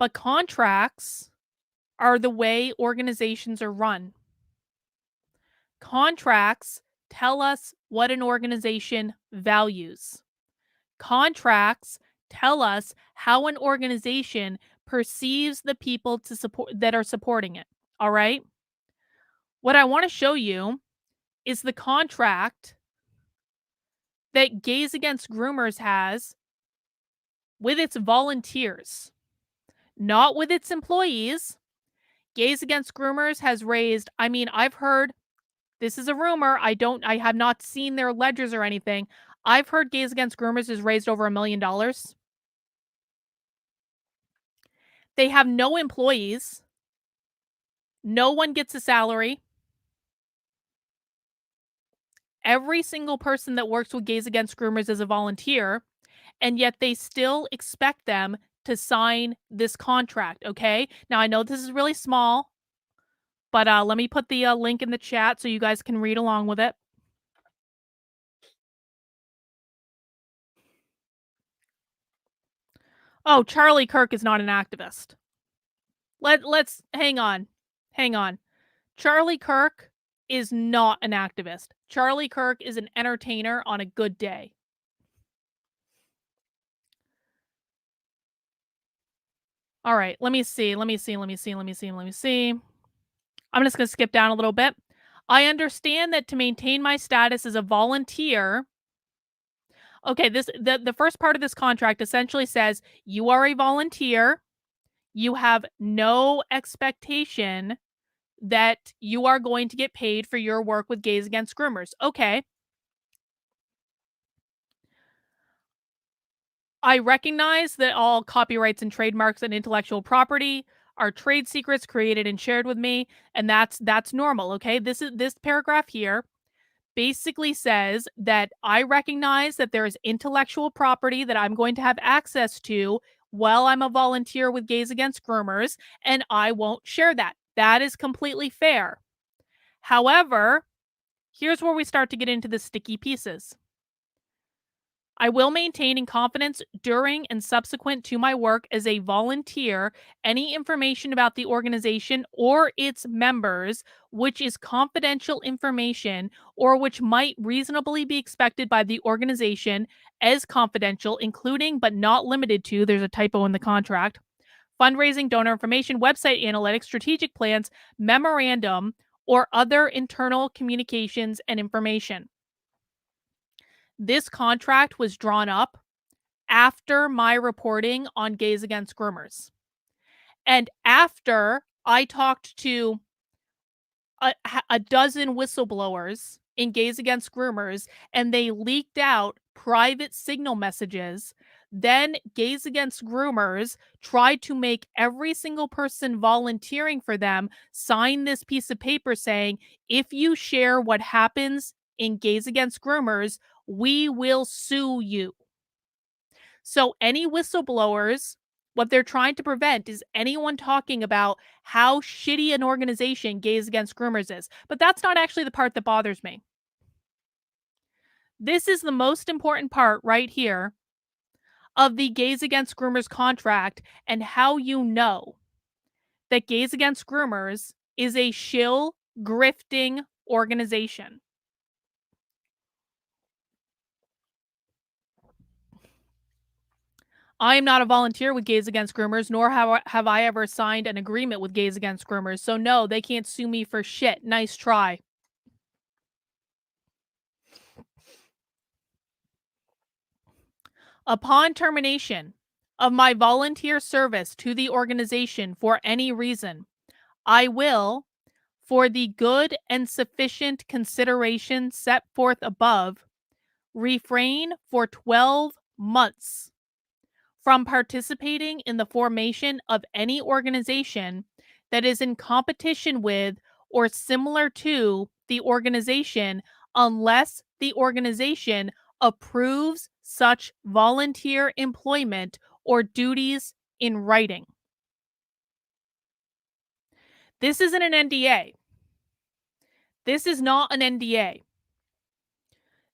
But contracts are the way organizations are run. Contracts tell us what an organization values. Contracts tell us how an organization perceives the people to support that are supporting it. All right? What I want to show you is the contract that Gays Against Groomers has with its volunteers, not with its employees. Gays Against Groomers has raised, I mean, I've heard, this is a rumor. I have not seen their ledgers or anything. I've heard Gays Against Groomers has raised over $1 million. They have no employees. No one gets a salary. Every single person that works with Gays Against Groomers is a volunteer, and yet they still expect them to sign this contract, okay? Now, I know this is really small, but let me put the link in the chat so you guys can read along with it. Oh, Charlie Kirk is not an activist. Let's hang on. Hang on. Charlie Kirk is not an activist. Charlie Kirk is an entertainer on a good day. All right, let me see. I'm just going to skip down a little bit. I understand that to maintain my status as a volunteer. Okay, the first part of this contract essentially says you are a volunteer. You have no expectation that you are going to get paid for your work with Gays Against Groomers. Okay. I recognize that all copyrights and trademarks and intellectual property are trade secrets created and shared with me, and that's normal, okay? This paragraph here basically says that I recognize that there is intellectual property that I'm going to have access to while I'm a volunteer with Gays Against Groomers, and I won't share that. That is completely fair. However, here's where we start to get into the sticky pieces. I will maintain in confidence during and subsequent to my work as a volunteer any information about the organization or its members which is confidential information or which might reasonably be expected by the organization as confidential, including but not limited to, there's a typo in the contract, fundraising, donor information, website analytics, strategic plans, memorandum, or other internal communications and information. This contract was drawn up after my reporting on Gays Against Groomers. And after I talked to a dozen whistleblowers in Gays Against Groomers and they leaked out private signal messages, then Gays Against Groomers tried to make every single person volunteering for them sign this piece of paper saying, if you share what happens in Gays Against Groomers, we will sue you. So any whistleblowers, what they're trying to prevent is anyone talking about how shitty an organization Gays Against Groomers is. But that's not actually the part that bothers me. This is the most important part right here of the Gays Against Groomers contract and how you know that Gays Against Groomers is a shill grifting organization. I am not a volunteer with Gays Against Groomers, nor have I ever signed an agreement with Gays Against Groomers. So no, they can't sue me for shit. Nice try. Upon termination of my volunteer service to the organization for any reason, I will, for the good and sufficient consideration set forth above, refrain for 12 months from participating in the formation of any organization that is in competition with or similar to the organization unless the organization approves such volunteer employment or duties in writing. This isn't an NDA. This is not an NDA.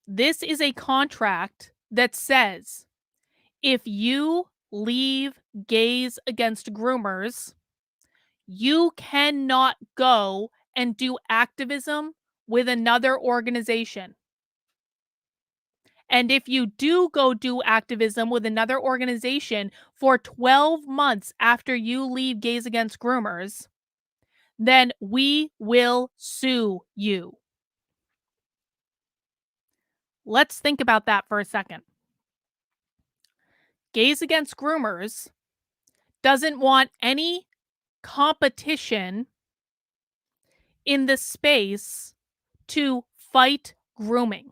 This is a contract that says if you leave Gays Against Groomers, you cannot go and do activism with another organization. And if you do go do activism with another organization for 12 months after you leave Gays Against Groomers, then we will sue you. Let's think about that for a second. Gays Against Groomers doesn't want any competition in the space to fight grooming.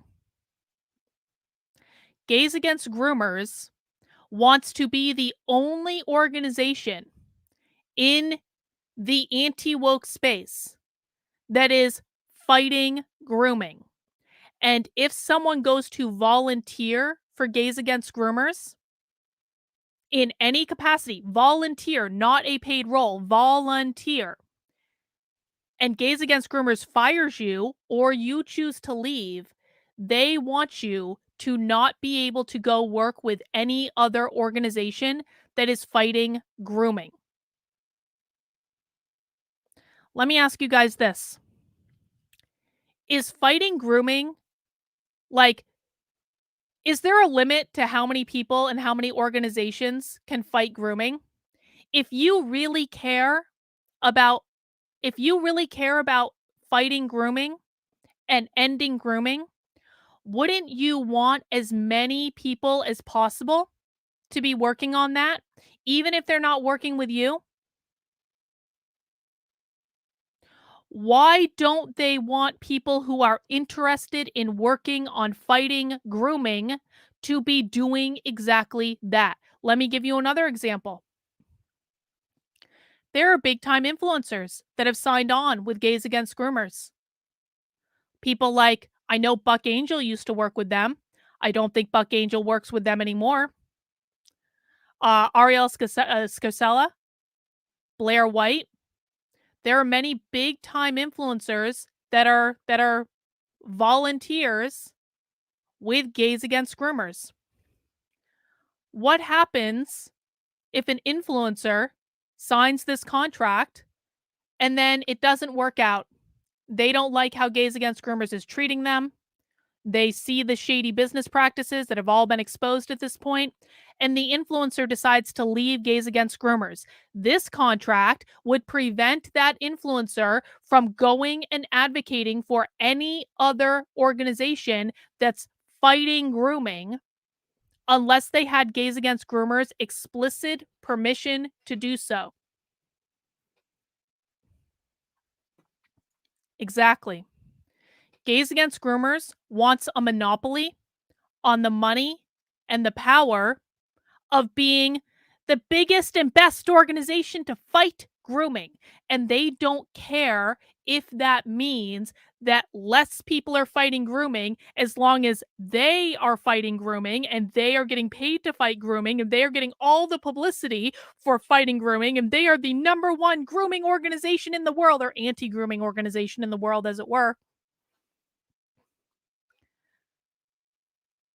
Gays Against Groomers wants to be the only organization in the anti-woke space that is fighting grooming. And if someone goes to volunteer for Gays Against Groomers in any capacity, volunteer, not a paid role, volunteer, and Gays Against Groomers fires you or you choose to leave, they want you to not be able to go work with any other organization that is fighting grooming. Let me ask you guys this. Is fighting grooming, like, is there a limit to how many people and how many organizations can fight grooming? If you really care about if you really care about fighting grooming and ending grooming, wouldn't you want as many people as possible to be working on that, even if they're not working with you? Why don't they want people who are interested in working on fighting grooming to be doing exactly that? Let me give you another example. There are big time influencers that have signed on with Gays Against Groomers. People like, I know Buck Angel used to work with them. I don't think Buck Angel works with them anymore. Ariel Scarcella, Blair White. There are many big time influencers that are volunteers with Gays Against Groomers. What happens if an influencer signs this contract and then it doesn't work out? They don't like how Gays Against Groomers is treating them. They see the shady business practices that have all been exposed at this point, and the influencer decides to leave Gays Against Groomers. This contract would prevent that influencer from going and advocating for any other organization that's fighting grooming unless they had Gays Against Groomers explicit permission to do so. Exactly. Gays Against Groomers wants a monopoly on the money and the power of being the biggest and best organization to fight grooming. And they don't care if that means that less people are fighting grooming, as long as they are fighting grooming and they are getting paid to fight grooming and they are getting all the publicity for fighting grooming and they are the number one grooming organization in the world, or anti-grooming organization in the world, as it were.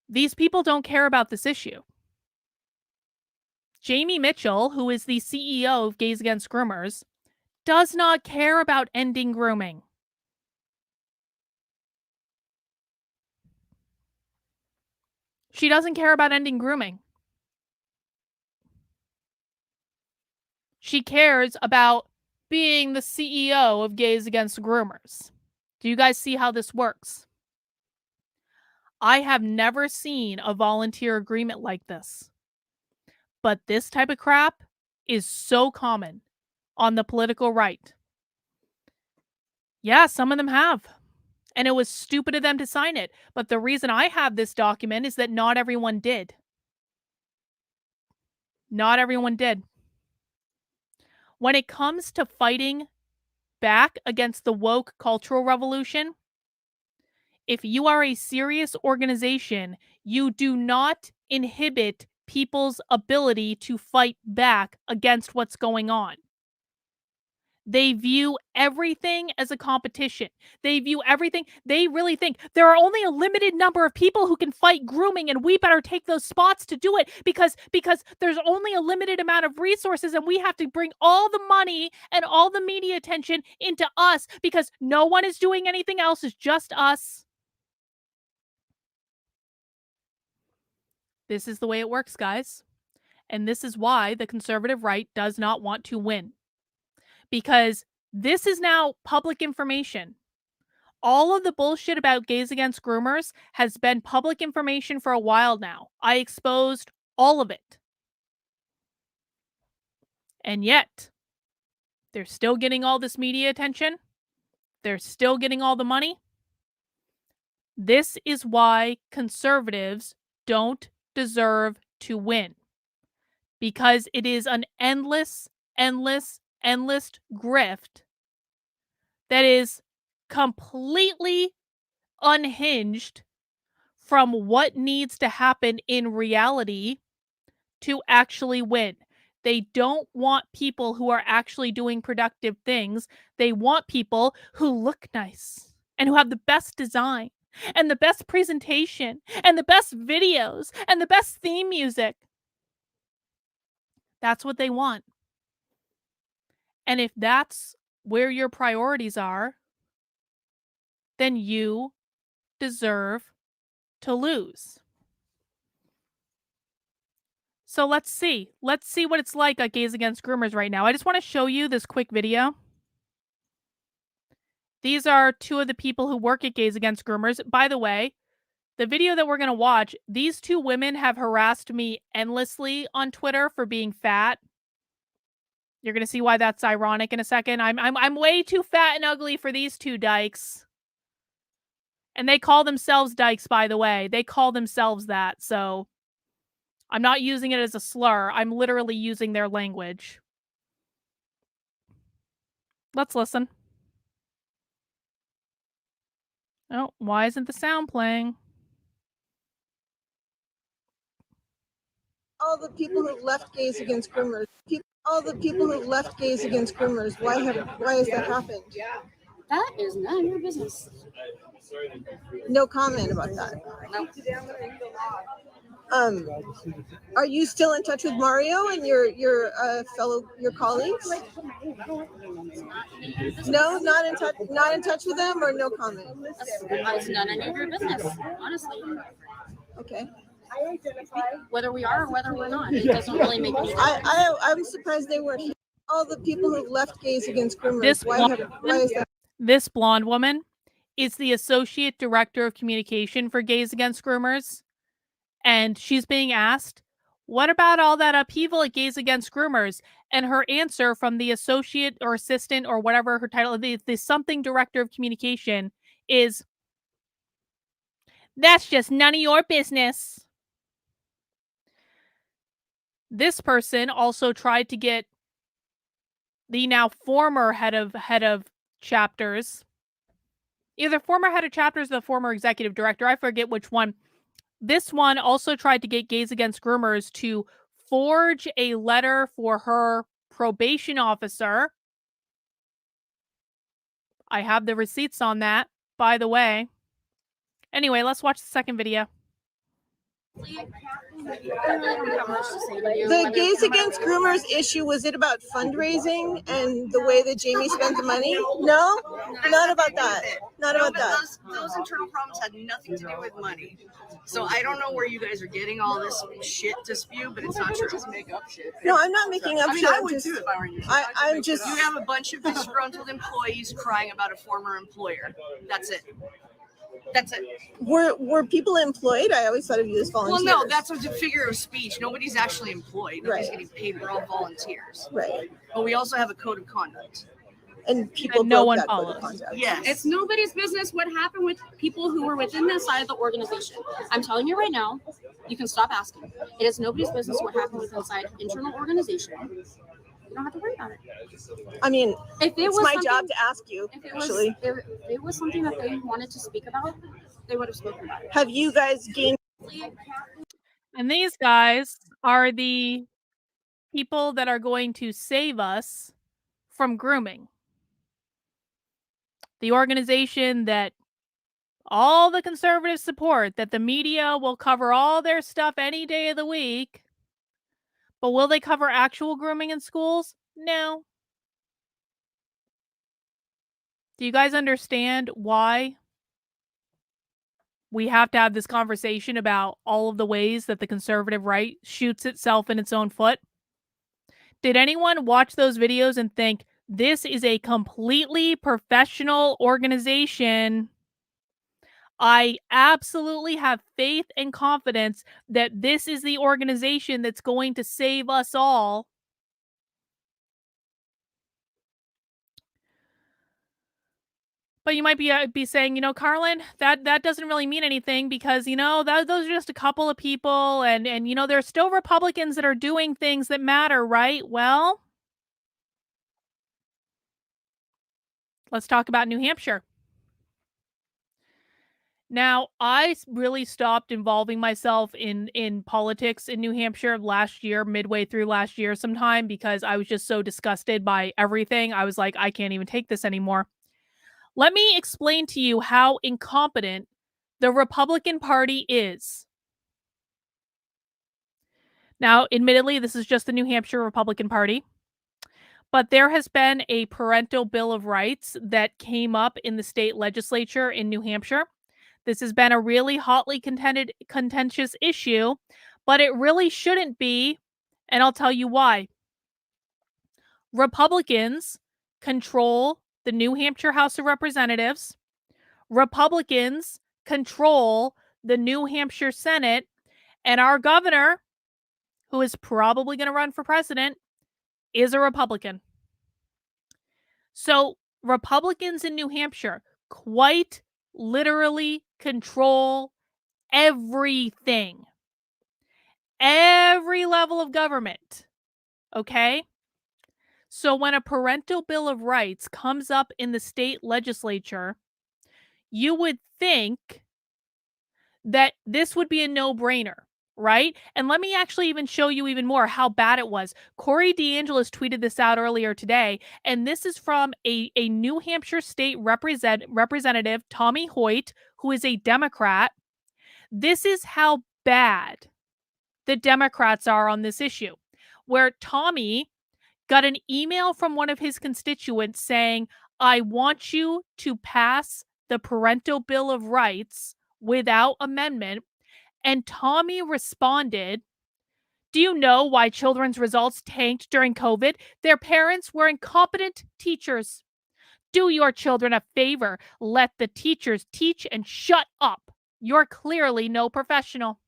These people don't care about this issue. Jamie Mitchell, who is the CEO of Gays Against Groomers, does not care about ending grooming. She doesn't care about ending grooming. She cares about being the CEO of Gays Against Groomers. Do you guys see how this works? I have never seen a volunteer agreement like this. But this type of crap is so common on the political right. Yeah, some of them have. And it was stupid of them to sign it. But the reason I have this document is that not everyone did. Not everyone did. When it comes to fighting back against the woke cultural revolution, if you are a serious organization, you do not inhibit people's ability to fight back against what's going on. They view everything as a competition. They view everything. They really think there are only a limited number of people who can fight grooming, and we better take those spots to do it because there's only a limited amount of resources, and we have to bring all the money and all the media attention into us because no one is doing anything else. It's just us. This is the way it works, guys. And this is why the conservative right does not want to win. Because this is now public information. All of the bullshit about gays against groomers has been public information for a while now. I exposed all of it. And yet, they're still getting all this media attention. They're still getting all the money. This is why conservatives don't deserve to win. Because it is an endless grift that is completely unhinged from what needs to happen in reality to actually win. They don't want people who are actually doing productive things. They want people who look nice and who have the best design and the best presentation and the best videos and the best theme music. That's what they want. And if that's where your priorities are, then you deserve to lose. So let's see. Let's see what it's like at Gays Against Groomers right now. I just want to show you this quick video. These are two of the people who work at Gays Against Groomers. By the way, the video that we're going to watch, these two women have harassed me endlessly on Twitter for being fat. You're going to see why that's ironic in a second. I'm way too fat and ugly for these two dykes. And they call themselves dykes, by the way. They call themselves that, so I'm not using it as a slur. I'm literally using their language. Let's listen. Oh, why isn't the sound playing? All the people who've left Gays Against Groomers. All the people who've left Gays Against Groomers. Why has that happened? That is none of your business. No comment about that. No. Are you still in touch with Mario and your colleagues? No, not in touch with them, or no comment. That's none of your business, honestly. Okay. Whether we are or whether we're not, it doesn't really make any difference. I'm surprised they weren't here. All the people who've left Gays Against Groomers. Why is that? This blonde woman is the Associate Director of Communication for Gays Against Groomers. And she's being asked, what about all that upheaval at Gays Against Groomers? And her answer from the associate or assistant or whatever her title, the something director of communication, is, that's just none of your business. This person also tried to get the now former head of chapters, either former head of chapters or the former executive director, I forget which one. This one also tried to get Gays Against Groomers to forge a letter for her probation officer. I have the receipts on that, by the way. Anyway, let's watch the second video. The Gays Against Groomers issue, was it about fundraising and the way that Jamie spent the money? No, not about that. Not about that. Those internal problems had nothing to do with money. So I don't know where you guys are getting all this shit to spew, but it's not true. Just make up shit. No, I'm not making up shit. I would too if I were in your shoes. I'm just. You have a bunch of disgruntled employees crying about a former employer. That's it. That's it. Were people employed? I always thought of you as volunteers. Well, no, that's a figure of speech. Nobody's actually employed. Nobody's Right. getting paid. We're all volunteers. Right. But we also have a code of conduct. And people And no broke one that code follows. of conduct. Yes. It's nobody's business what happened with people who were within that side of the organization. I'm telling you right now, you can stop asking. It is nobody's business what happened with inside internal organization. You don't have to worry about it. I mean, If it it's was my something- job to ask you, If it was, actually. if it was something that they wanted to speak about, they would have spoken about it. Have you guys gained? And these guys are the people that are going to save us from grooming. The organization that all the conservatives support, that the media will cover all their stuff any day of the week. But will they cover actual grooming in schools? No. Do you guys understand why we have to have this conversation about all of the ways that the conservative right shoots itself in its own foot? Did anyone watch those videos and think this is a completely professional organization? I absolutely have faith and confidence that this is the organization that's going to save us all. But you might be saying, Carlin, that doesn't really mean anything because those are just a couple of people, and there's still Republicans that are doing things that matter, right? Well, let's talk about New Hampshire. Now, I really stopped involving myself in politics in New Hampshire last year, midway through last year sometime, because I was just so disgusted by everything. I was like, I can't even take this anymore. Let me explain to you how incompetent the Republican Party is. Now, admittedly, this is just the New Hampshire Republican Party, but there has been a parental bill of rights that came up in the state legislature in New Hampshire. This has been a really hotly contentious issue, but it really shouldn't be, and I'll tell you why. Republicans control the New Hampshire House of Representatives. Republicans control the New Hampshire Senate, and our governor, who is probably going to run for president, is a Republican. So Republicans in New Hampshire quite literally control everything. Every level of government. Okay? So when a parental bill of rights comes up in the state legislature, you would think that this would be a no-brainer, right? And let me actually even show you even more how bad it was. Corey DeAngelis tweeted this out earlier today, and this is from a New Hampshire state representative, Tommy Hoyt, who is a Democrat. This is how bad the Democrats are on this issue, where Tommy got an email from one of his constituents saying, I want you to pass the parental bill of rights without amendment. And Tommy responded, do you know why children's results tanked during COVID? Their parents were incompetent teachers. Do your children a favor. Let the teachers teach and shut up. You're clearly no professional.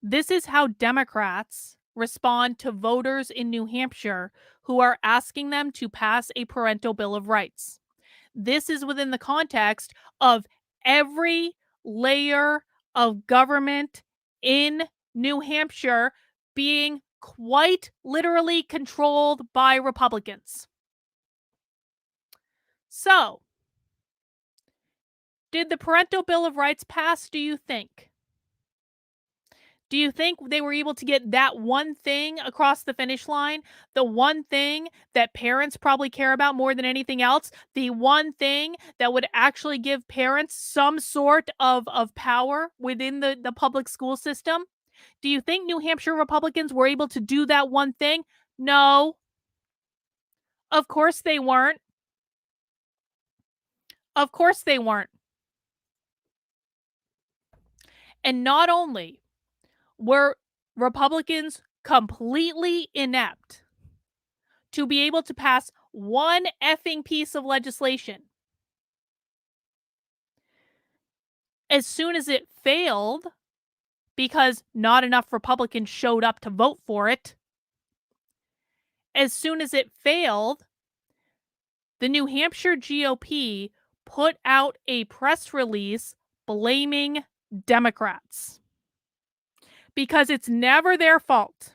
This is how Democrats respond to voters in New Hampshire who are asking them to pass a parental bill of rights. This is within the context of every layer of government in New Hampshire being quite literally controlled by Republicans. So, did the parental bill of rights pass, do you think? Do you think they were able to get that one thing across the finish line? The one thing that parents probably care about more than anything else? The one thing that would actually give parents some sort of power within the public school system? Do you think New Hampshire Republicans were able to do that one thing? No. Of course they weren't. Of course they weren't. And not only were Republicans completely inept to be able to pass one effing piece of legislation, as soon as it failed, because not enough Republicans showed up to vote for it, as soon as it failed, the New Hampshire GOP put out a press release blaming Democrats. Because it's never their fault.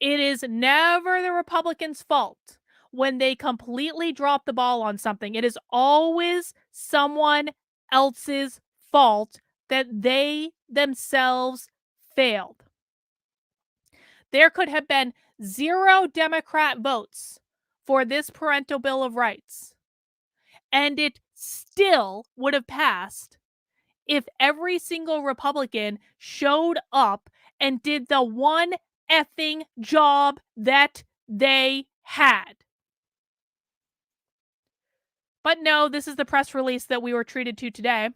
It is never the Republicans' fault when they completely drop the ball on something. It is always someone else's fault that they themselves failed. There could have been 0 Democrat votes for this parental Bill of Rights, and it still would have passed if every single Republican showed up and did the one effing job that they had. But no, this is the press release that we were treated to today.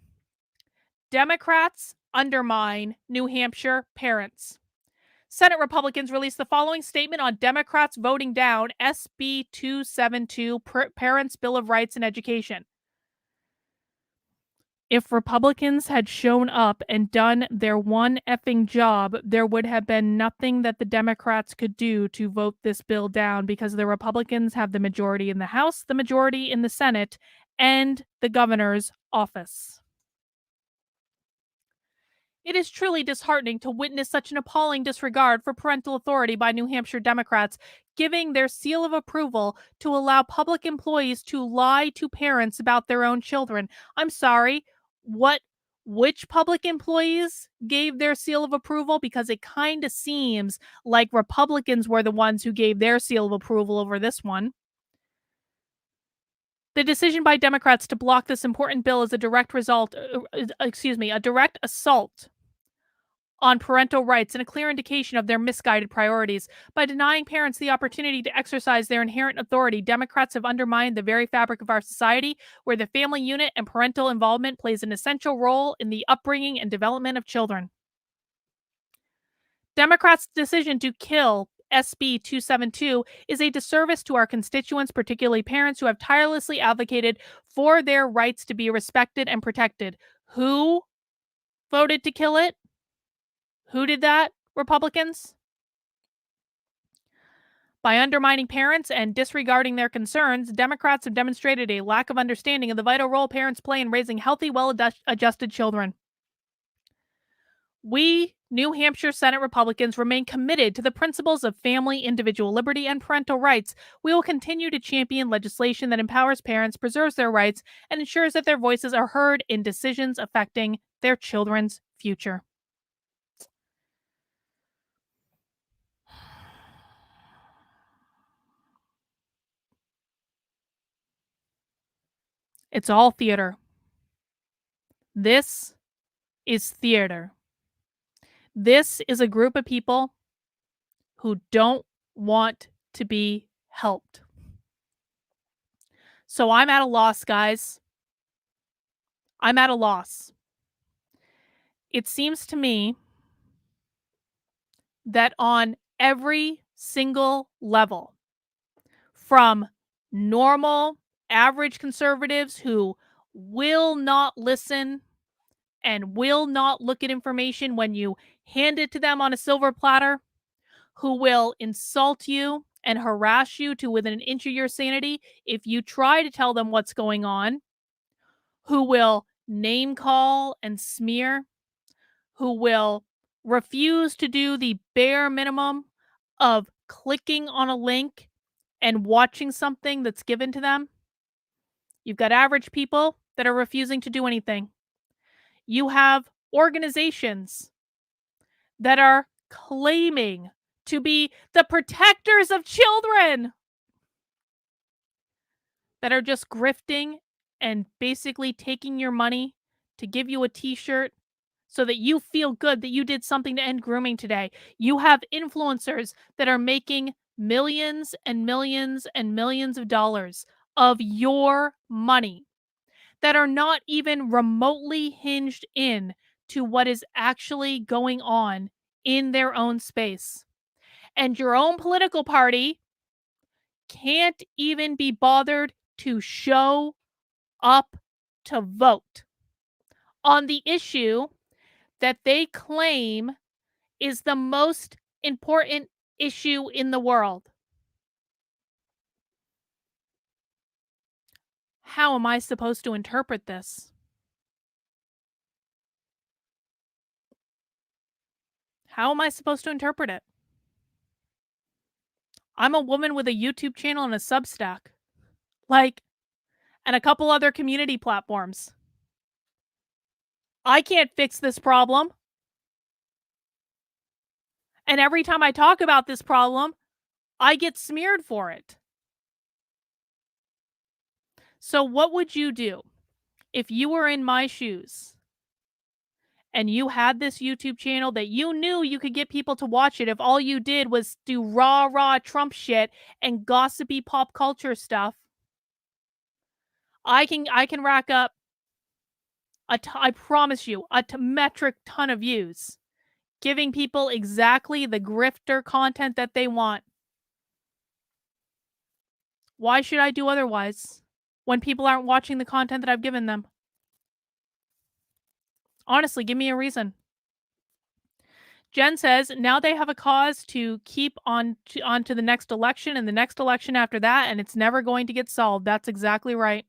Democrats undermine New Hampshire parents. Senate Republicans released the following statement on Democrats voting down SB 272, Parents' Bill of Rights in Education. If Republicans had shown up and done their one effing job, there would have been nothing that the Democrats could do to vote this bill down, because the Republicans have the majority in the House, the majority in the Senate, and the governor's office. It is truly disheartening to witness such an appalling disregard for parental authority by New Hampshire Democrats, giving their seal of approval to allow public employees to lie to parents about their own children. I'm sorry, which public employees gave their seal of approval? Because it kind of seems like Republicans were the ones who gave their seal of approval over this one. The decision by Democrats to block this important bill is a direct assault on parental rights and a clear indication of their misguided priorities. By denying parents the opportunity to exercise their inherent authority, Democrats have undermined the very fabric of our society, where the family unit and parental involvement plays an essential role in the upbringing and development of children. Democrats' decision to kill SB 272 is a disservice to our constituents, particularly parents who have tirelessly advocated for their rights to be respected and protected. Who voted to kill it? Who did that? Republicans? By undermining parents and disregarding their concerns, Democrats have demonstrated a lack of understanding of the vital role parents play in raising healthy, well-adjusted children. We, New Hampshire Senate Republicans, remain committed to the principles of family, individual liberty, and parental rights. We will continue to champion legislation that empowers parents, preserves their rights, and ensures that their voices are heard in decisions affecting their children's future. It's all theater. This is theater. This is a group of people who don't want to be helped. So I'm at a loss, guys. I'm at a loss. It seems to me that on every single level, from normal, average conservatives who will not listen and will not look at information when you hand it to them on a silver platter, who will insult you and harass you to within an inch of your sanity if you try to tell them what's going on, who will name call and smear, who will refuse to do the bare minimum of clicking on a link and watching something that's given to them. You've got average people that are refusing to do anything. You have organizations that are claiming to be the protectors of children that are just grifting and basically taking your money to give you a t-shirt so that you feel good that you did something to end grooming today. You have influencers that are making millions and millions and millions of dollars of your money that are not even remotely hinged in to what is actually going on in their own space. And your own political party can't even be bothered to show up to vote on the issue that they claim is the most important issue in the world. How am I supposed to interpret this? How am I supposed to interpret it? I'm a woman with a YouTube channel and a Substack, and a couple other community platforms. I can't fix this problem. And every time I talk about this problem, I get smeared for it. So what would you do if you were in my shoes and you had this YouTube channel that you knew you could get people to watch it if all you did was do raw Trump shit and gossipy pop culture stuff? I can rack up I promise you a metric ton of views, giving people exactly the grifter content that they want. Why should I do otherwise when people aren't watching the content that I've given them? Honestly, give me a reason. Jen says now they have a cause to keep on to the next election and the next election after that, and it's never going to get solved. That's exactly right.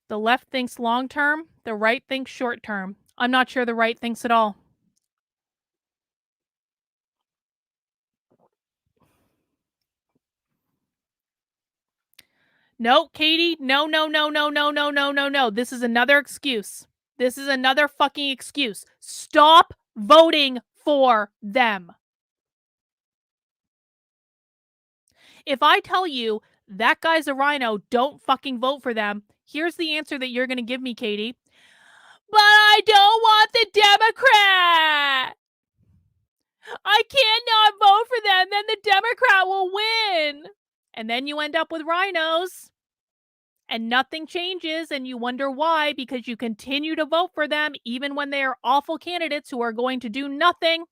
The left thinks long term, the right thinks short term. I'm not sure the right thinks at all. No, Katie, no, no, no, no, no, no, no, no, no. This is another excuse. This is another fucking excuse. Stop voting for them. If I tell you that guy's a rhino, don't fucking vote for them, here's the answer that you're going to give me, Katie. But I don't want the Democrat. I can't not vote for them, then the Democrat will win. And then you end up with rhinos. And nothing changes, and you wonder why, because you continue to vote for them even when they are awful candidates who are going to do nothing.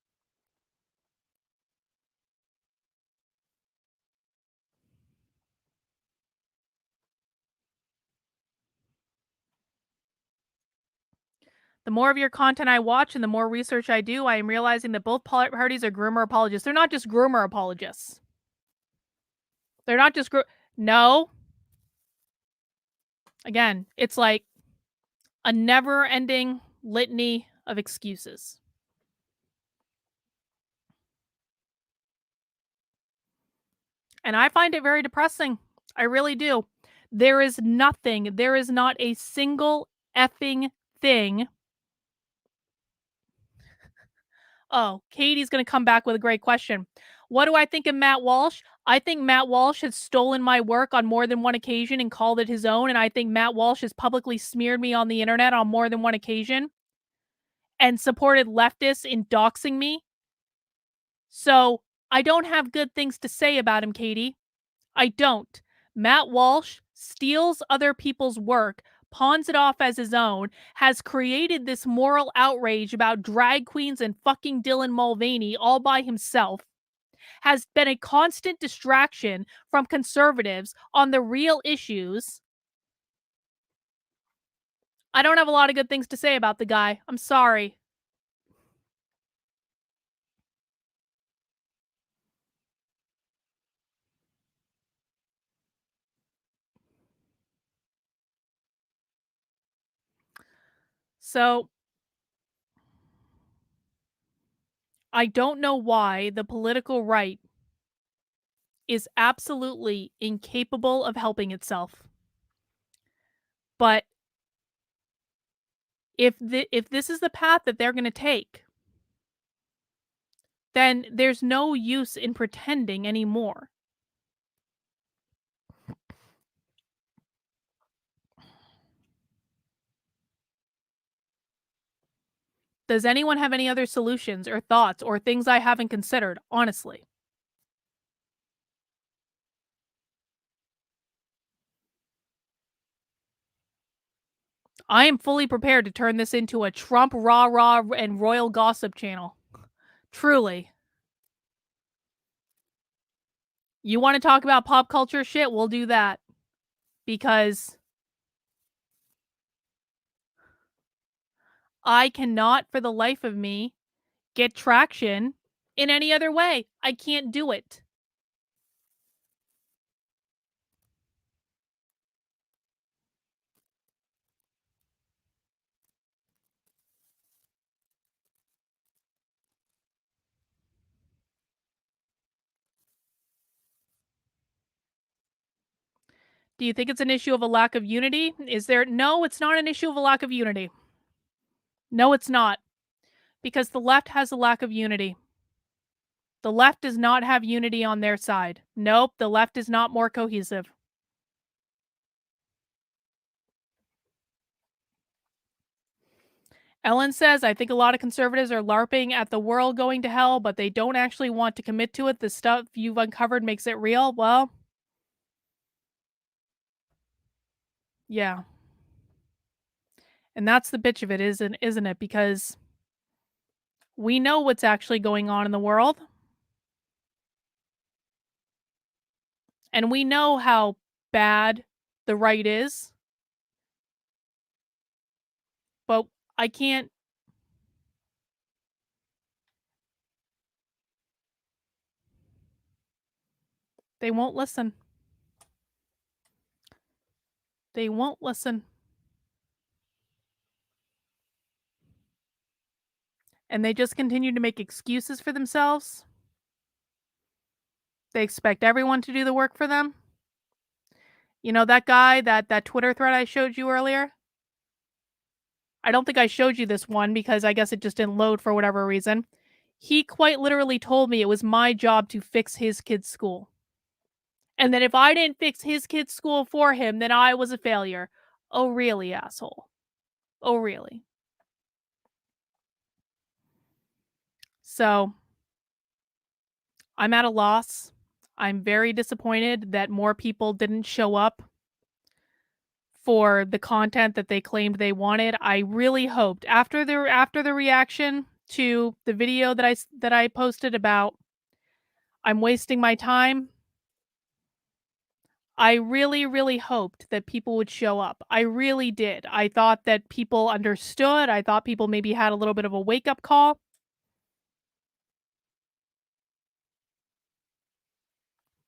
The more of your content I watch and the more research I do, I am realizing that both parties are groomer apologists. They're not just groomer apologists. They're not just no. Again, it's like a never-ending litany of excuses. And I find it very depressing. I really do. There is nothing, there is not a single effing thing. Oh, Katie's going to come back with a great question. What do I think of Matt Walsh? I think Matt Walsh has stolen my work on more than one occasion and called it his own. And I think Matt Walsh has publicly smeared me on the internet on more than one occasion and supported leftists in doxing me. So I don't have good things to say about him, Katie. I don't. Matt Walsh steals other people's work, pawns it off as his own, has created this moral outrage about drag queens and fucking Dylan Mulvaney all by himself, has been a constant distraction from conservatives on the real issues. I don't have a lot of good things to say about the guy. I'm sorry. So, I don't know why the political right is absolutely incapable of helping itself. But if this is the path that they're going to take, then there's no use in pretending anymore. Does anyone have any other solutions or thoughts or things I haven't considered, honestly? I am fully prepared to turn this into a Trump rah and royal gossip channel. Truly. You want to talk about pop culture shit? We'll do that. Because I cannot, for the life of me, get traction in any other way. I can't do it. Do you think it's an issue of a lack of unity? Is there No, it's not an issue of a lack of unity. No, it's not, because the left has a lack of unity. The left does not have unity on their side. Nope, the left is not more cohesive. Ellen says, I think a lot of conservatives are LARPing at the world going to hell, but they don't actually want to commit to it. The stuff you've uncovered makes it real. Well, yeah. And that's the bitch of it, isn't it? Because we know what's actually going on in the world. And we know how bad the right is. But I can't. They won't listen. They won't listen. And they just continue to make excuses for themselves. They expect everyone to do the work for them. You know, that guy, that Twitter thread I showed you earlier? I don't think I showed you this one because I guess it just didn't load for whatever reason. He quite literally told me it was my job to fix his kid's school. And that if I didn't fix his kid's school for him, then I was a failure. Oh, really, asshole? Oh, really? So, I'm at a loss. I'm very disappointed that more people didn't show up for the content that they claimed they wanted. I really hoped after the reaction to the video that I posted about I'm wasting my time. I really, really hoped that people would show up. I really did. I thought that people understood. I thought people maybe had a little bit of a wake up call,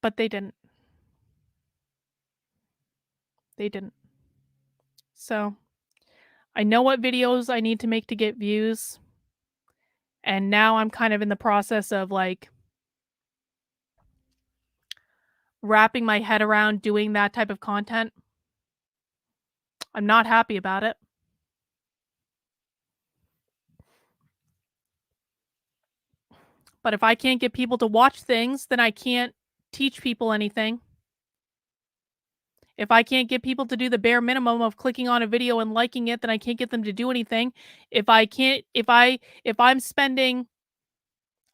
but they didn't. They didn't. So I know what videos I need to make to get views. And now I'm kind of in the process of like wrapping my head around doing that type of content. I'm not happy about it. But if I can't get people to watch things, then I can't teach people anything. If I can't get people to do the bare minimum of clicking on a video and liking it, then I can't get them to do anything. If I can't if I'm spending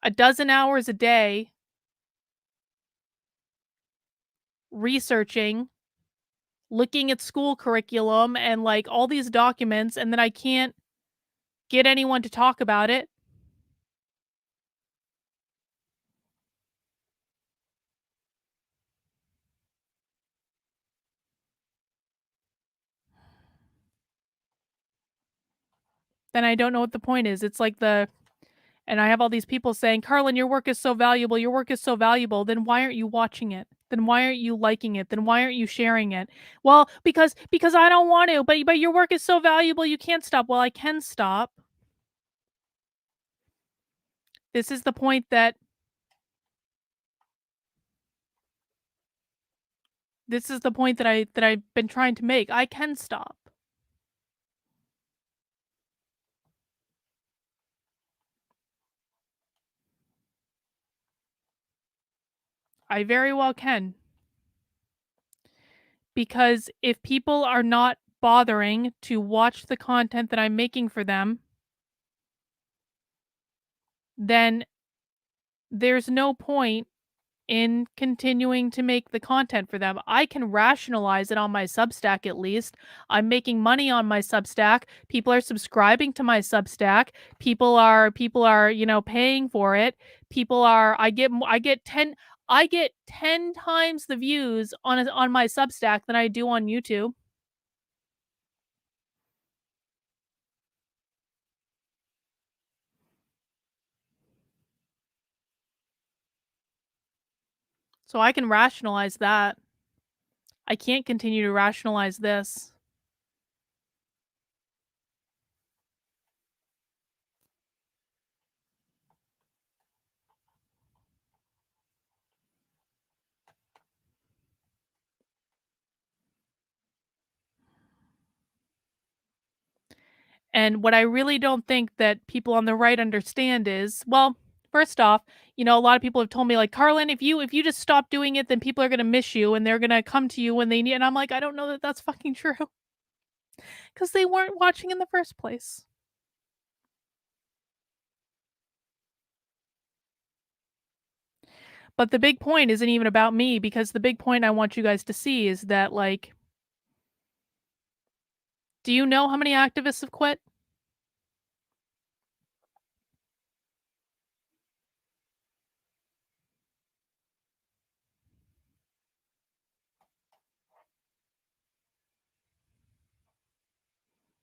a dozen hours a day researching, looking at school curriculum and like all these documents and then I can't get anyone to talk about it, then I don't know what the point is. It's like and I have all these people saying, "Carlin, your work is so valuable. Your work is so valuable." Then why aren't you watching it? Then why aren't you liking it? Then why aren't you sharing it? Well, because I don't want to. But your work is so valuable, you can't stop. Well, I can stop. This is the point that I've been trying to make. I can stop. I very well can. Because if people are not bothering to watch the content that I'm making for them, then there's no point in continuing to make the content for them. I can rationalize it on my Substack at least. I'm making money on my Substack. People are subscribing to my Substack. People are, paying for it. People are I get 10 times the views on my Substack than I do on YouTube. So I can rationalize that. I can't continue to rationalize this. And what I really don't think that people on the right understand is, well, first off, you know, a lot of people have told me like, "Carlin, if you just stop doing it, then people are gonna miss you and they're gonna come to you when they need," and I'm like, "I don't know that that's fucking true, because they weren't watching in the first place." But the big point isn't even about me, because the big point I want you guys to see is that, like, do you know how many activists have quit?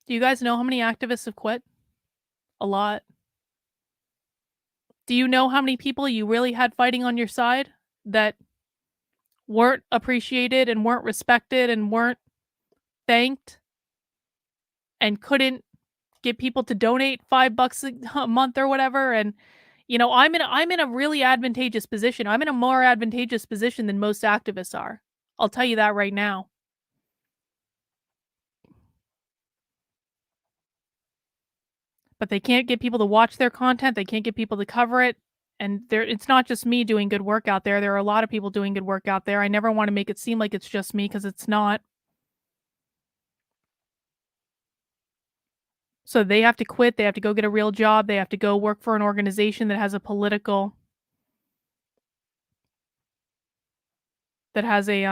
Do you guys know how many activists have quit? A lot. Do you know how many people you really had fighting on your side that weren't appreciated and weren't respected and weren't thanked and couldn't get people to donate $5 a month or whatever? And you know, I'm in a really advantageous position. I'm in a more advantageous position than most activists are. I'll tell you that right now. But they can't get people to watch their content. They can't get people to cover it. And there, it's not just me doing good work out there. There are a lot of people doing good work out there. I never want to make it seem like it's just me, because it's not. So they have to quit. They have to go get a real job. They have to go work for an organization that has a political, that has a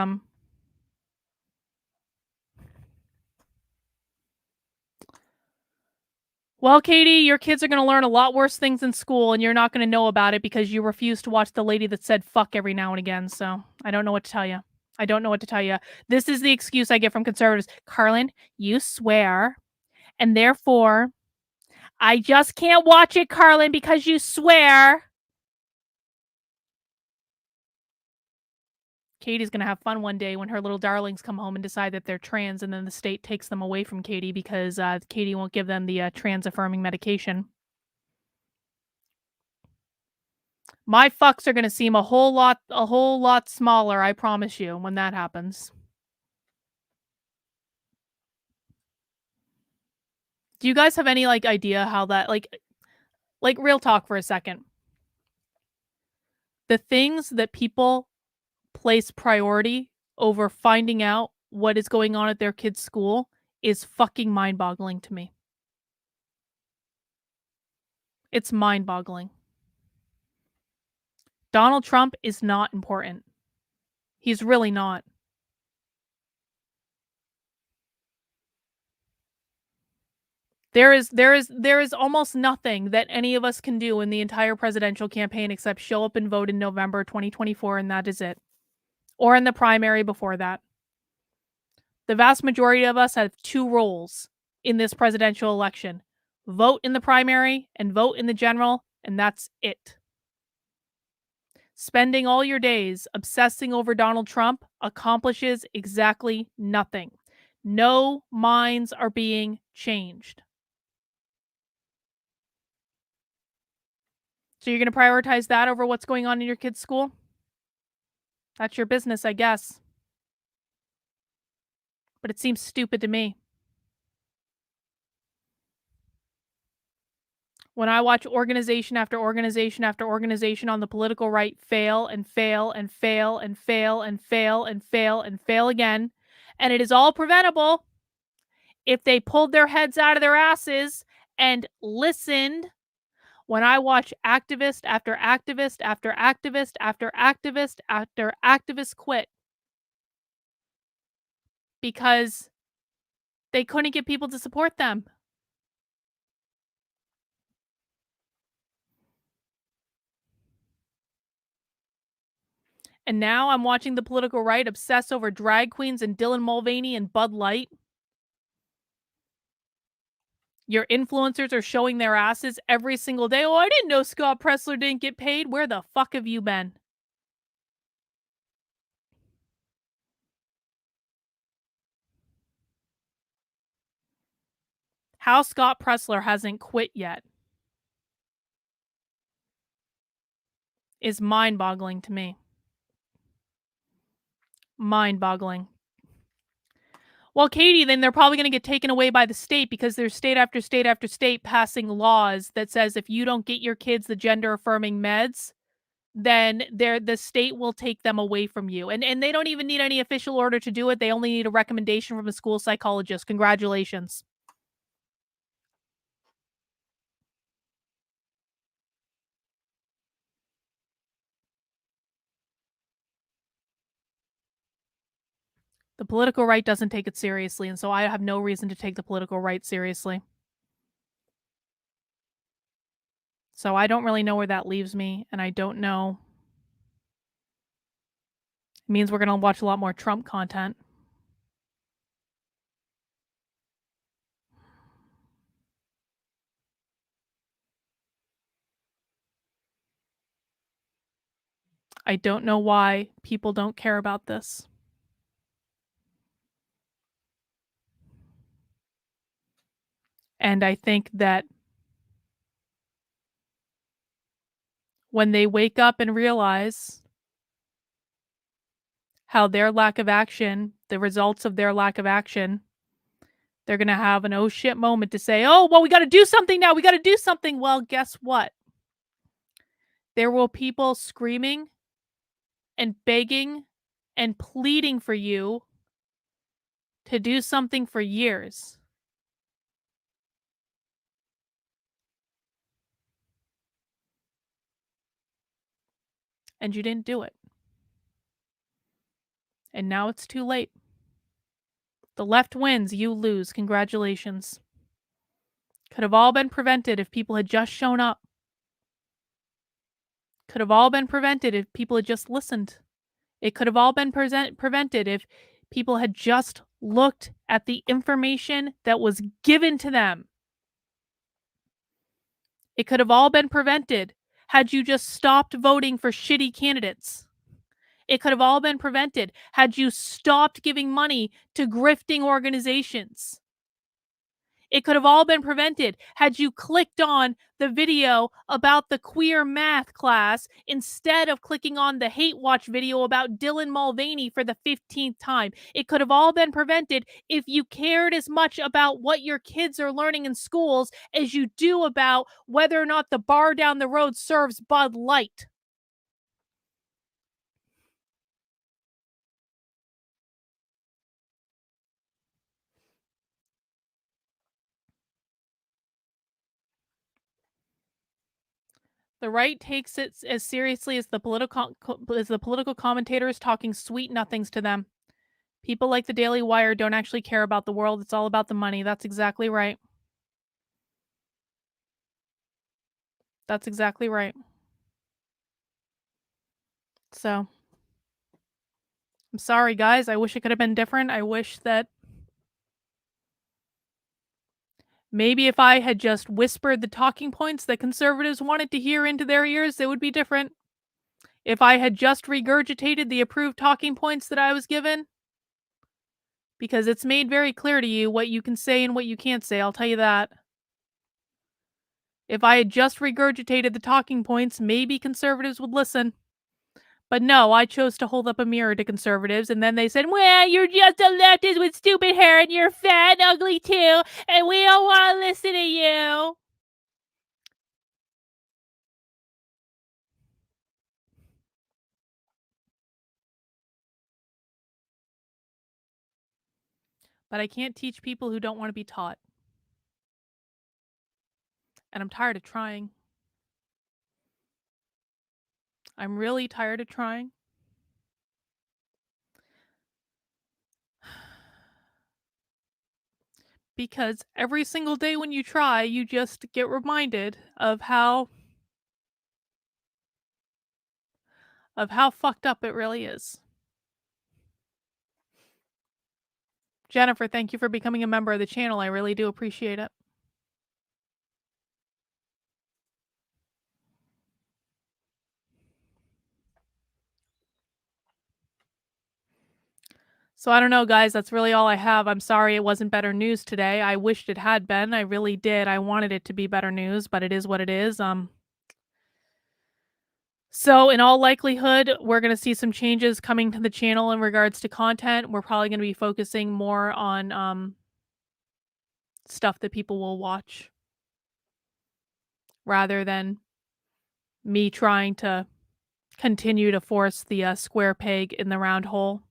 well, Katie, your kids are going to learn a lot worse things in school, and you're not going to know about it because you refuse to watch the lady that said fuck every now and again. So I don't know what to tell you. I don't know what to tell you. This is the excuse I get from conservatives. Carlin, you swear, and therefore I just can't watch it, Carlin, because you swear. Katie's gonna have fun one day when her little darlings come home and decide that they're trans, and then the state takes them away from Katie because Katie won't give them the trans affirming medication. My fucks are gonna seem a whole lot smaller, I promise you, when that happens. Do you guys have any like idea how that like real talk for a second? The things that people place priority over finding out what is going on at their kid's school is fucking mind-boggling to me. It's mind-boggling. Donald Trump is not important. He's really not. There is almost nothing that any of us can do in the entire presidential campaign except show up and vote in November 2024, and that is it. Or in the primary before that. The vast majority of us have two roles in this presidential election: vote in the primary and vote in the general, and that's it. Spending all your days obsessing over Donald Trump accomplishes exactly nothing. No minds are being changed. So you're going to prioritize that over what's going on in your kid's school? That's your business, I guess. But it seems stupid to me. When I watch organization after organization after organization on the political right fail and fail and fail and fail and fail and fail and fail again, and it is all preventable if they pulled their heads out of their asses and listened. When I watch activist after activist after activist after activist after activist quit because they couldn't get people to support them. And now I'm watching the political right obsess over drag queens and Dylan Mulvaney and Bud Light. Your influencers are showing their asses every single day. Oh, I didn't know Scott Pressler didn't get paid. Where the fuck have you been? How Scott Pressler hasn't quit yet is mind-boggling to me. Mind-boggling. Well, Katie, then they're probably gonna get taken away by the state because there's state after state after state passing laws that says if you don't get your kids the gender affirming meds, then the state will take them away from you. And they don't even need any official order to do it. They only need a recommendation from a school psychologist. Congratulations. The political right doesn't take it seriously, and so I have no reason to take the political right seriously. So I don't really know where that leaves me, and I don't know. It means we're gonna watch a lot more Trump content. I don't know why people don't care about this. And I think that when they wake up and realize how their lack of action, the results of their lack of action, they're going to have an oh shit moment to say, oh, well, we got to do something now. We got to do something. Well, guess what? There will people screaming and begging and pleading for you to do something for years. And you didn't do it. And now it's too late. The left wins, you lose. Congratulations. Could have all been prevented if people had just shown up. Could have all been prevented if people had just listened. It could have all been prevented if people had just looked at the information that was given to them. It could have all been prevented had you just stopped voting for shitty candidates. It could have all been prevented had you stopped giving money to grifting organizations. It could have all been prevented had you clicked on the video about the queer math class instead of clicking on the hate watch video about Dylan Mulvaney for the 15th time. It could have all been prevented if you cared as much about what your kids are learning in schools as you do about whether or not the bar down the road serves Bud Light. The right takes it as seriously as the political commentators talking sweet nothings to them. People like the Daily Wire don't actually care about the world. It's all about the money. That's exactly right. That's exactly right. So, I'm sorry, guys. I wish it could have been different. I wish that maybe if I had just whispered the talking points that conservatives wanted to hear into their ears, it would be different. If I had just regurgitated the approved talking points that I was given, because it's made very clear to you what you can say and what you can't say, I'll tell you that. If I had just regurgitated the talking points, maybe conservatives would listen. But no, I chose to hold up a mirror to conservatives, and then they said, well, you're just a leftist with stupid hair, and you're fat and ugly too, and we don't want to listen to you. But I can't teach people who don't want to be taught. And I'm tired of trying. I'm really tired of trying. Because every single day when you try, you just get reminded of how fucked up it really is. Jennifer, thank you for becoming a member of the channel. I really do appreciate it. So I don't know, guys. That's really all I have. I'm sorry it wasn't better news today. I wished it had been. I really did. I wanted it to be better news, but it is what it is. So, in all likelihood, we're going to see some changes coming to the channel in regards to content. We're probably going to be focusing more on stuff that people will watch rather than me trying to continue to force the square peg in the round hole.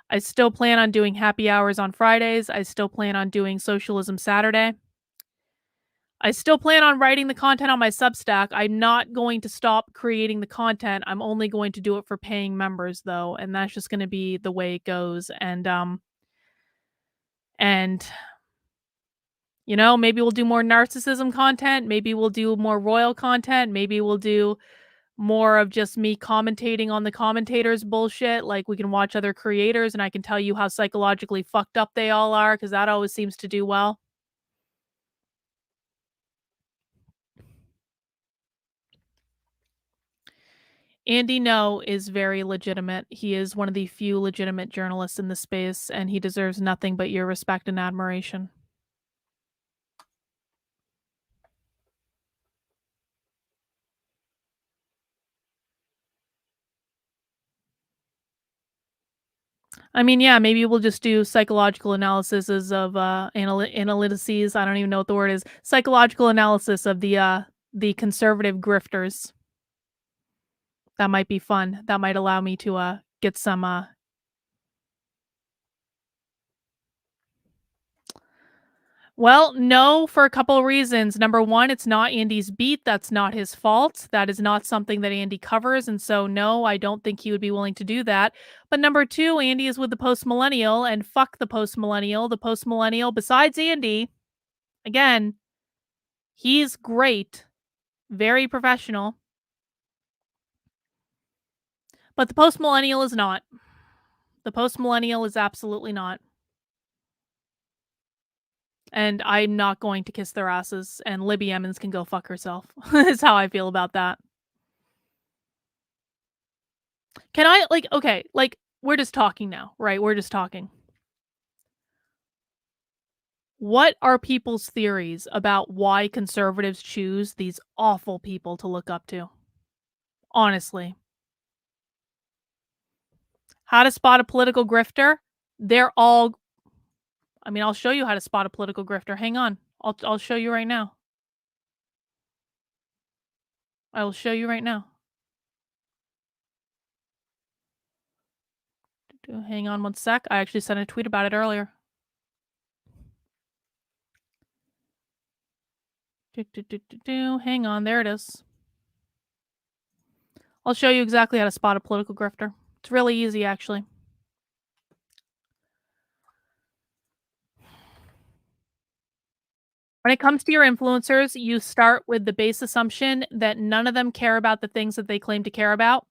I still plan on doing happy hours on Fridays. I still plan on doing Socialism Saturday. I still plan on writing the content on my Substack. I'm not going to stop creating the content. I'm only going to do it for paying members though, and that's just going to be the way it goes. And you know, maybe we'll do more narcissism content, maybe we'll do more royal content, maybe we'll do more of just me commentating on the commentators bullshit. Like we can watch other creators and I can tell you how psychologically fucked up they all are because that always seems to do well. Andy No is very legitimate. He is one of the few legitimate journalists in the space, and he deserves nothing but your respect and admiration. I mean, yeah, maybe we'll just do psychological analyses of analytices. I don't even know what the word is. Psychological analysis of the conservative grifters. That might be fun. That might allow me to get some Well, no, for a couple of reasons. Number one, it's not Andy's beat. That's not his fault. That is not something that Andy covers. And so, no, I don't think he would be willing to do that. But number two, Andy is with the post millennial, and fuck the post millennial. The post millennial, besides Andy, again, he's great, very professional. But the post millennial is not. The post millennial is absolutely not. And I'm not going to kiss their asses, and Libby Emmons can go fuck herself, is how I feel about that. Can I, like, okay, like, we're just talking now, right? We're just talking. What are people's theories about why conservatives choose these awful people to look up to? Honestly. How to spot a political grifter? They're all I mean, I'll show you how to spot a political grifter. Hang on. I'll show you right now. I will show you right now. Hang on one sec. I actually sent a tweet about it earlier. Hang on, there it is. I'll show you exactly how to spot a political grifter. It's really easy, actually. When it comes to your influencers, you start with the base assumption that none of them care about the things that they claim to care about.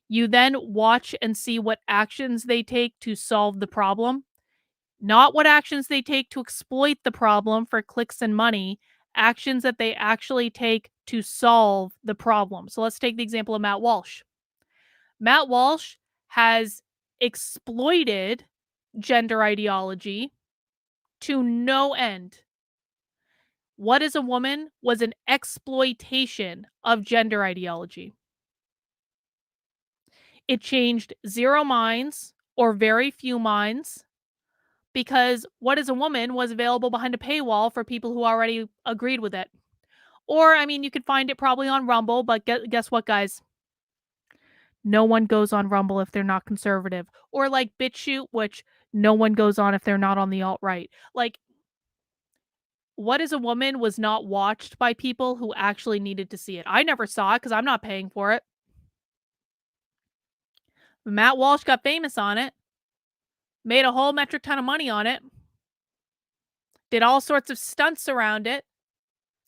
You then watch and see what actions they take to solve the problem, not what actions they take to exploit the problem for clicks and money, actions that they actually take to solve the problem. So let's take the example of Matt Walsh. Matt Walsh has exploited gender ideology to no end. What is a Woman was an exploitation of gender ideology. It changed zero minds or very few minds because What is a Woman was available behind a paywall for people who already agreed with it. Or, I mean, you could find it probably on Rumble, but guess what, guys? No one goes on Rumble if they're not conservative. Or like BitChute, which no one goes on if they're not on the alt-right. Like, What is a Woman was not watched by people who actually needed to see it. I never saw it because I'm not paying for it. Matt Walsh got famous on it, made a whole metric ton of money on it, did all sorts of stunts around it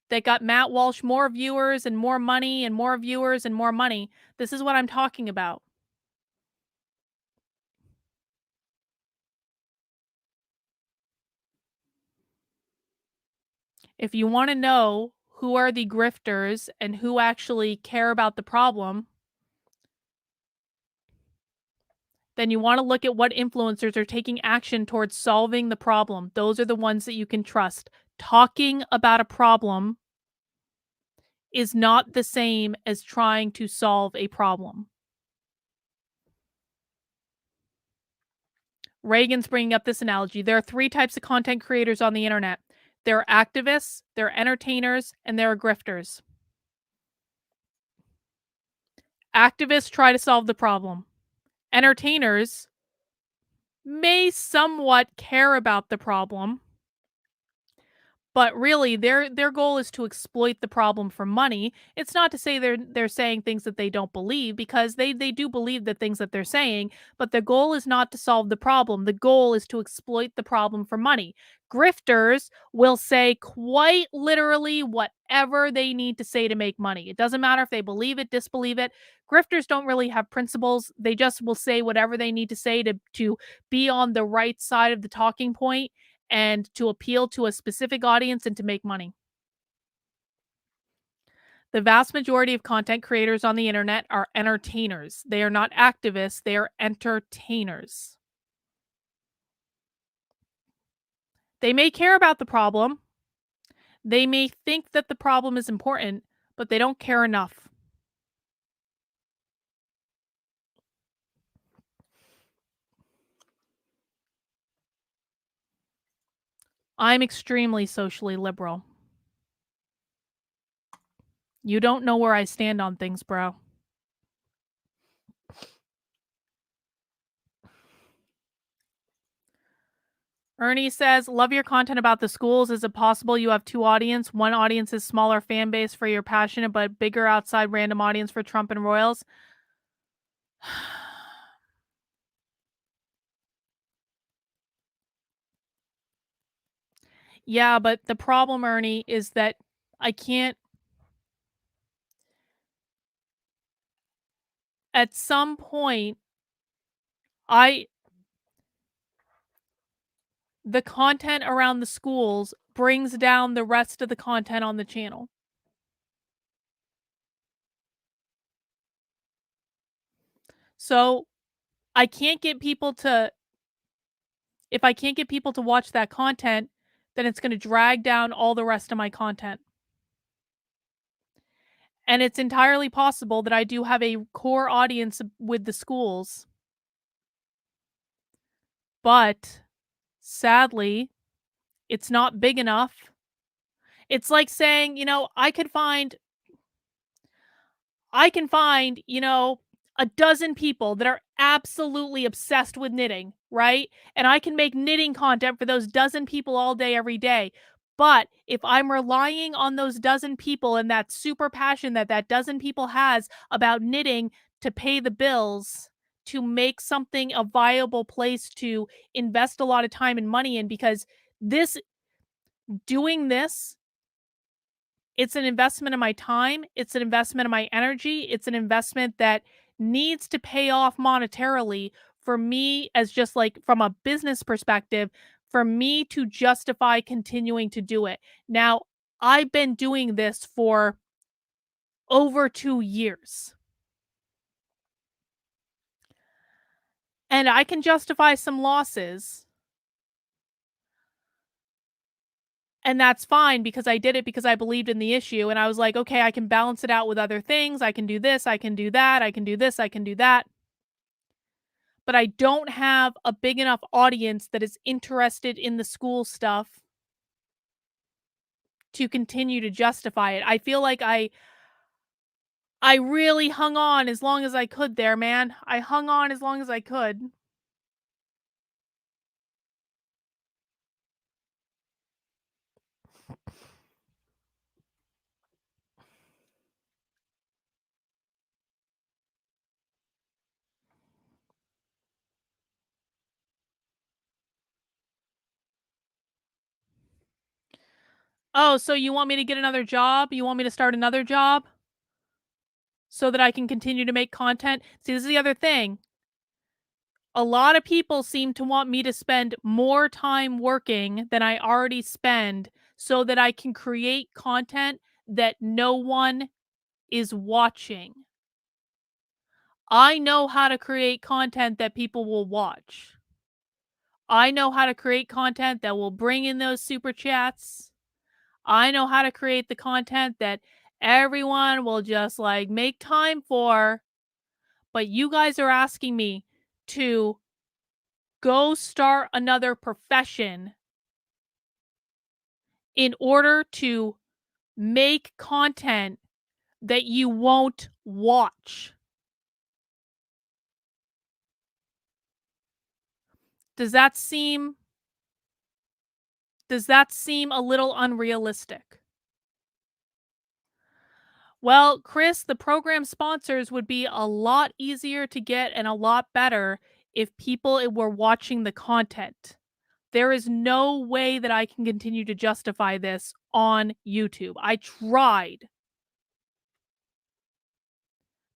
that got Matt Walsh more viewers and more money and more viewers and more money. This is what I'm talking about. If you want to know who are the grifters and who actually care about the problem, then you want to look at what influencers are taking action towards solving the problem. Those are the ones that you can trust. Talking about a problem is not the same as trying to solve a problem. Reagan's bringing up this analogy. There are 3 types of content creators on the internet. There are activists, there are entertainers, and there are grifters. Activists try to solve the problem. Entertainers may somewhat care about the problem, but really their goal is to exploit the problem for money. It's not to say they're saying things that they don't believe, because they do believe the things that they're saying, but the goal is not to solve the problem. The goal is to exploit the problem for money. Grifters will say quite literally whatever they need to say to make money. It doesn't matter if they believe it, disbelieve it. Grifters don't really have principles. They just will say whatever they need to say to be on the right side of the talking point and to appeal to a specific audience and to make money. The vast majority of content creators on the internet are entertainers. They are not activists, they are entertainers. They may care about the problem. They may think that the problem is important, but they don't care enough. I'm extremely socially liberal. You don't know where I stand on things, bro. Ernie says, love your content about the schools. Is it possible you have 2 audience? One audience is smaller fan base for your passionate, but bigger outside random audience for Trump and Royals? Yeah, but the problem, Ernie, is that I can't. At some point, I the content around the schools brings down the rest of the content on the channel. So, I can't get people to if I can't get people to watch that content, then it's gonna drag down all the rest of my content. And it's entirely possible that I do have a core audience with the schools. But sadly, it's not big enough. It's like saying, I can find, a dozen people that are absolutely obsessed with knitting, right? And I can make knitting content for those dozen people all day, every day. But if I'm relying on those dozen people and that super passion that that dozen people has about knitting to pay the bills, to make something a viable place to invest a lot of time and money in, because this doing this, it's an investment of my time, it's an investment of my energy, it's an investment that needs to pay off monetarily for me, as just like from a business perspective, for me to justify continuing to do it. Now, I've been doing this for over 2 years. And I can justify some losses. And that's fine, because I did it because I believed in the issue, and I was like, "Okay, I can balance it out with other things. I can do this, I can do that, I can do this, I can do that." But I don't have a big enough audience that is interested in the school stuff to continue to justify it. I feel like I really hung on as long as I could there, man. I hung on as long as I could. Oh, so you want me to get another job? You want me to start another job so that I can continue to make content? See, this is the other thing. A lot of people seem to want me to spend more time working than I already spend so that I can create content that no one is watching. I know how to create content that people will watch. I know how to create content that will bring in those super chats. I know how to create the content that everyone will just like make time for, but you guys are asking me to go start another profession in order to make content that you won't watch. Does that seem a little unrealistic? Well, Chris, the program sponsors would be a lot easier to get and a lot better if people were watching the content. There is no way that I can continue to justify this on YouTube. I tried.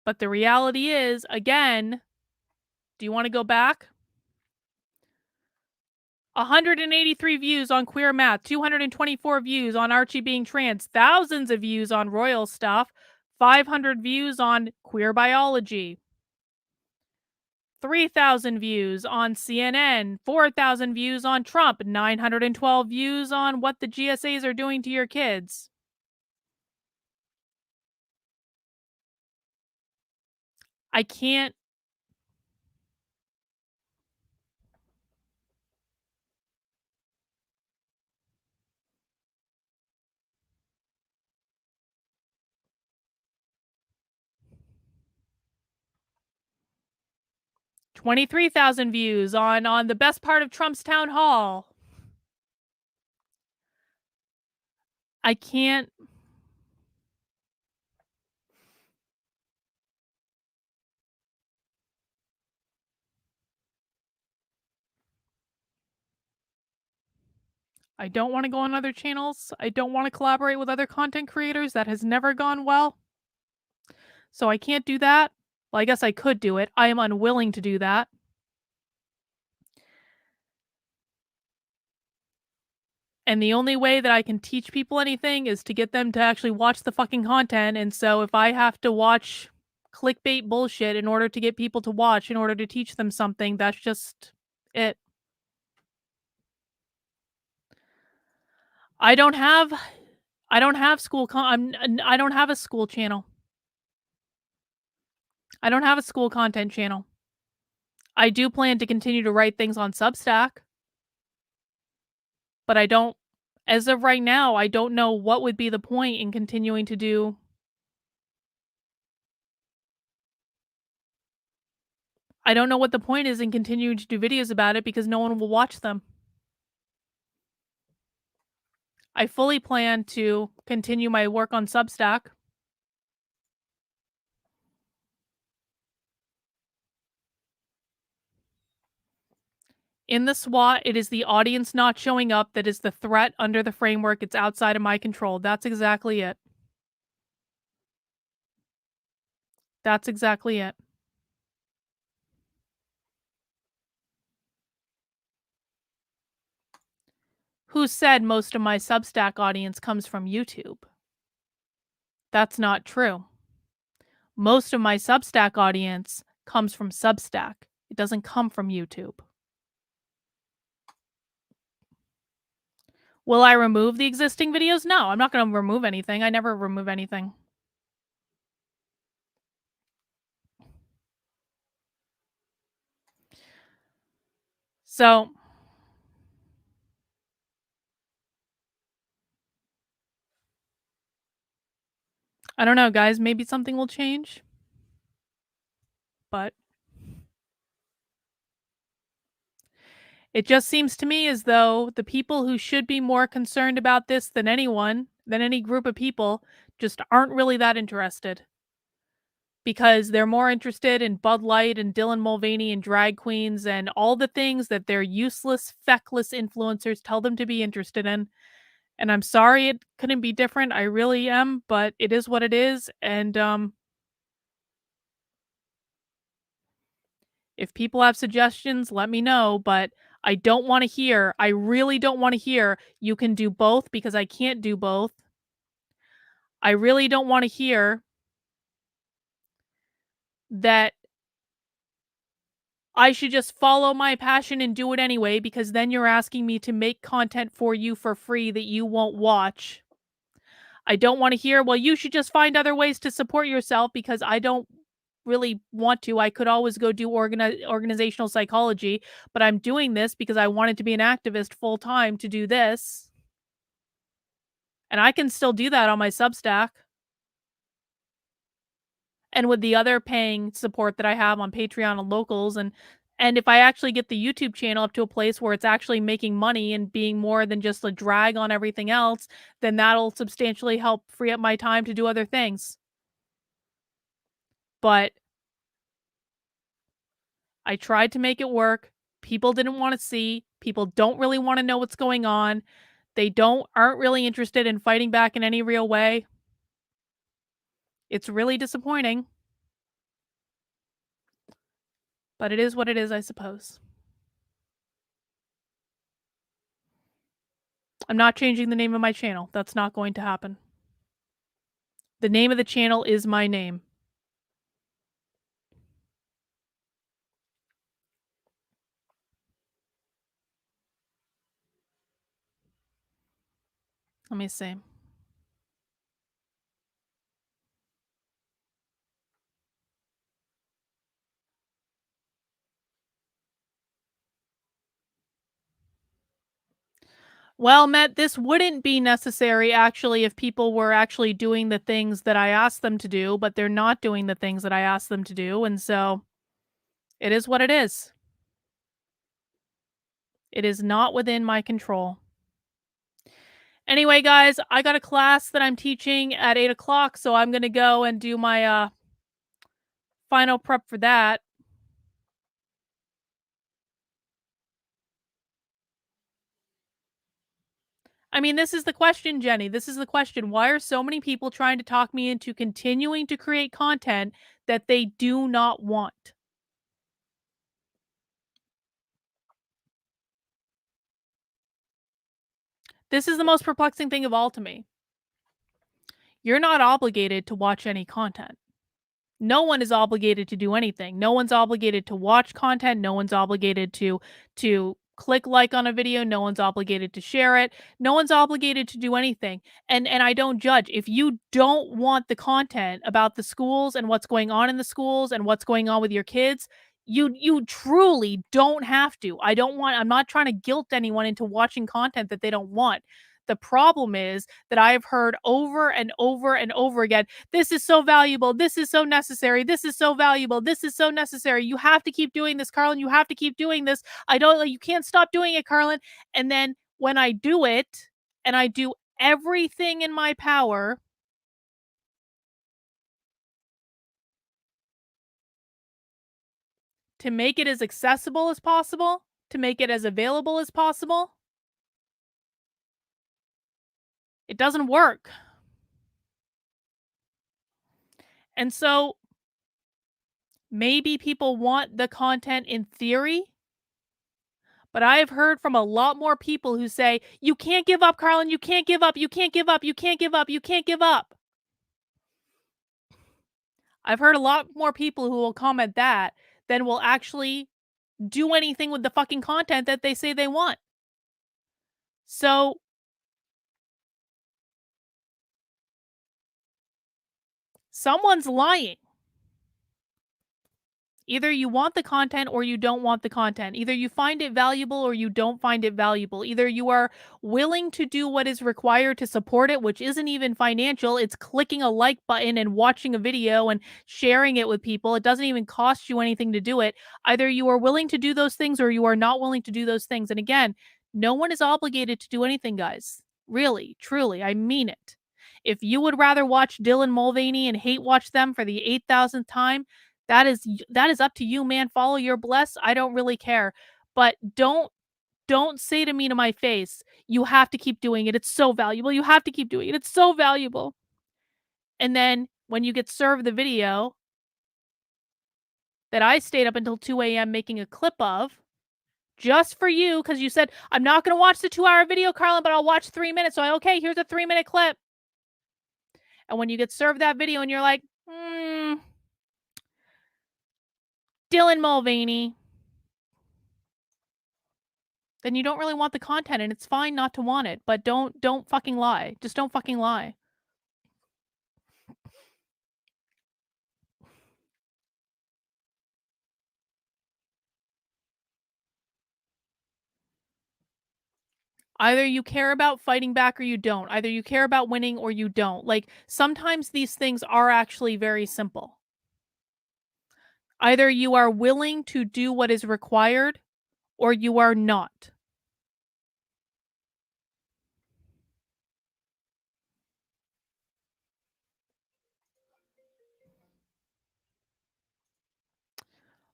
But the reality is, again, do you want to go back? 183 views on queer math, 224 views on Archie being trans, thousands of views on royal stuff, 500 views on queer biology, 3,000 views on CNN, 4,000 views on Trump, 912 views on what the GSAs are doing to your kids. I can't. 23,000 views on the best part of Trump's town hall. I can't. I don't want to go on other channels. I don't want to collaborate with other content creators. That has never gone well. So I can't do that. Well, I guess I could do it. I am unwilling to do that. And the only way that I can teach people anything is to get them to actually watch the fucking content. And so if I have to watch clickbait bullshit in order to get people to watch, in order to teach them something, that's just it. I don't have school I don't have a school channel. I don't have a school content channel. I do plan to continue to write things on Substack. But I don't, as of right now, I don't know what would be the point in continuing to do. I don't know what the point is in continuing to do videos about it because no one will watch them. I fully plan to continue my work on Substack. In the SWAT, it is the audience not showing up that is the threat under the framework. It's outside of my control. That's exactly it. That's exactly it. Who said most of my Substack audience comes from YouTube? That's not true. Most of my Substack audience comes from Substack. It doesn't come from YouTube. Will I remove the existing videos? No, I'm not going to remove anything. I never remove anything. So, I don't know, guys. Maybe something will change. But it just seems to me as though the people who should be more concerned about this than anyone, than any group of people, just aren't really that interested. Because they're more interested in Bud Light and Dylan Mulvaney and drag queens and all the things that their useless, feckless influencers tell them to be interested in. And I'm sorry it couldn't be different. I really am, but it is what it is. And if people have suggestions, let me know. But I don't want to hear, I really don't want to hear you can do both because I can't do both. I really don't want to hear that I should just follow my passion and do it anyway because then you're asking me to make content for you for free that you won't watch. I don't want to hear, well, you should just find other ways to support yourself, because I don't really want to. I could always go do organizational psychology, but I'm doing this because I wanted to be an activist full time to do this. And I can still do that on my Substack and with the other paying support that I have on Patreon and Locals, and if I actually get the YouTube channel up to a place where it's actually making money and being more than just a drag on everything else, then that'll substantially help free up my time to do other things. But I tried to make it work. People didn't want to see. People don't really want to know what's going on. They aren't really interested in fighting back in any real way. It's really disappointing. But it is what it is, I suppose. I'm not changing the name of my channel. That's not going to happen. The name of the channel is my name. Let me see. Well, Matt, this wouldn't be necessary actually if people were actually doing the things that I asked them to do, but they're not doing the things that I asked them to do, and so it is what it is. It is not within my control. Anyway, guys, I got a class that I'm teaching at 8 o'clock, so I'm gonna go and do my final prep for that. I mean, this is the question, Jenny. This is the question. Why are so many people trying to talk me into continuing to create content that they do not want? This is the most perplexing thing of all to me. You're not obligated to watch any content. No one is obligated to do anything. No one's obligated to watch content. No one's obligated to click like on a video. No one's obligated to share it. No one's obligated to do anything. And I don't judge. If you don't want the content about the schools and what's going on in the schools and what's going on with your kids, you truly don't have to. I'm not trying to guilt anyone into watching content that they don't want. The problem is that I've heard over and over and over again, this is so valuable. This is so necessary. This is so valuable. This is so necessary. You have to keep doing this, Carlin. You have to keep doing this. You can't stop doing it, Carlin. And then when I do it and I do everything in my power to make it as accessible as possible, to make it as available as possible, it doesn't work. And so maybe people want the content in theory, but I have heard from a lot more people who say, you can't give up, Carlin. You can't give up. You can't give up. You can't give up. You can't give up. I've heard a lot more people who will comment that than will actually do anything with the fucking content that they say they want. So someone's lying. Either you want the content or you don't want the content. Either you find it valuable or you don't find it valuable. Either you are willing to do what is required to support it, which isn't even financial. It's clicking a like button and watching a video and sharing it with people. It doesn't even cost you anything to do it. Either you are willing to do those things or you are not willing to do those things. And again, no one is obligated to do anything, guys. Really, truly, I mean it. If you would rather watch Dylan Mulvaney and hate watch them for the 8,000th time, that is up to you, man. Follow your bless. I don't really care. But don't say to me to my face, you have to keep doing it. It's so valuable. You have to keep doing it. It's so valuable. And then when you get served the video that I stayed up until 2 a.m. making a clip of, just for you, because you said, I'm not going to watch the 2-hour video, Carlin, but I'll watch 3 minutes. So okay, here's a 3-minute clip. And when you get served that video and you're like, Dylan Mulvaney, then you don't really want the content, and it's fine not to want it, but don't fucking lie. Just don't fucking lie. Either you care about fighting back or you don't. Either you care about winning or you don't. Like, sometimes these things are actually very simple. Either you are willing to do what is required or you are not.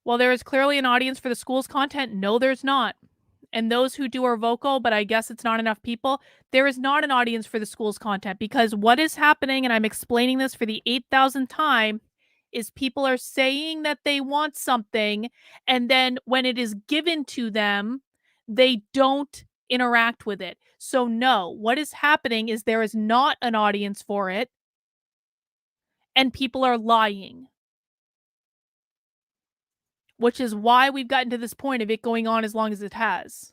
Well, there is clearly an audience for the school's content. No, there's not. And those who do are vocal, but I guess it's not enough people. There is not an audience for the school's content because what is happening, and I'm explaining this for the 8,000th time, is people are saying that they want something, and then when it is given to them, they don't interact with it. So, no, what is happening is there is not an audience for it, and people are lying, which is why we've gotten to this point of it going on as long as it has.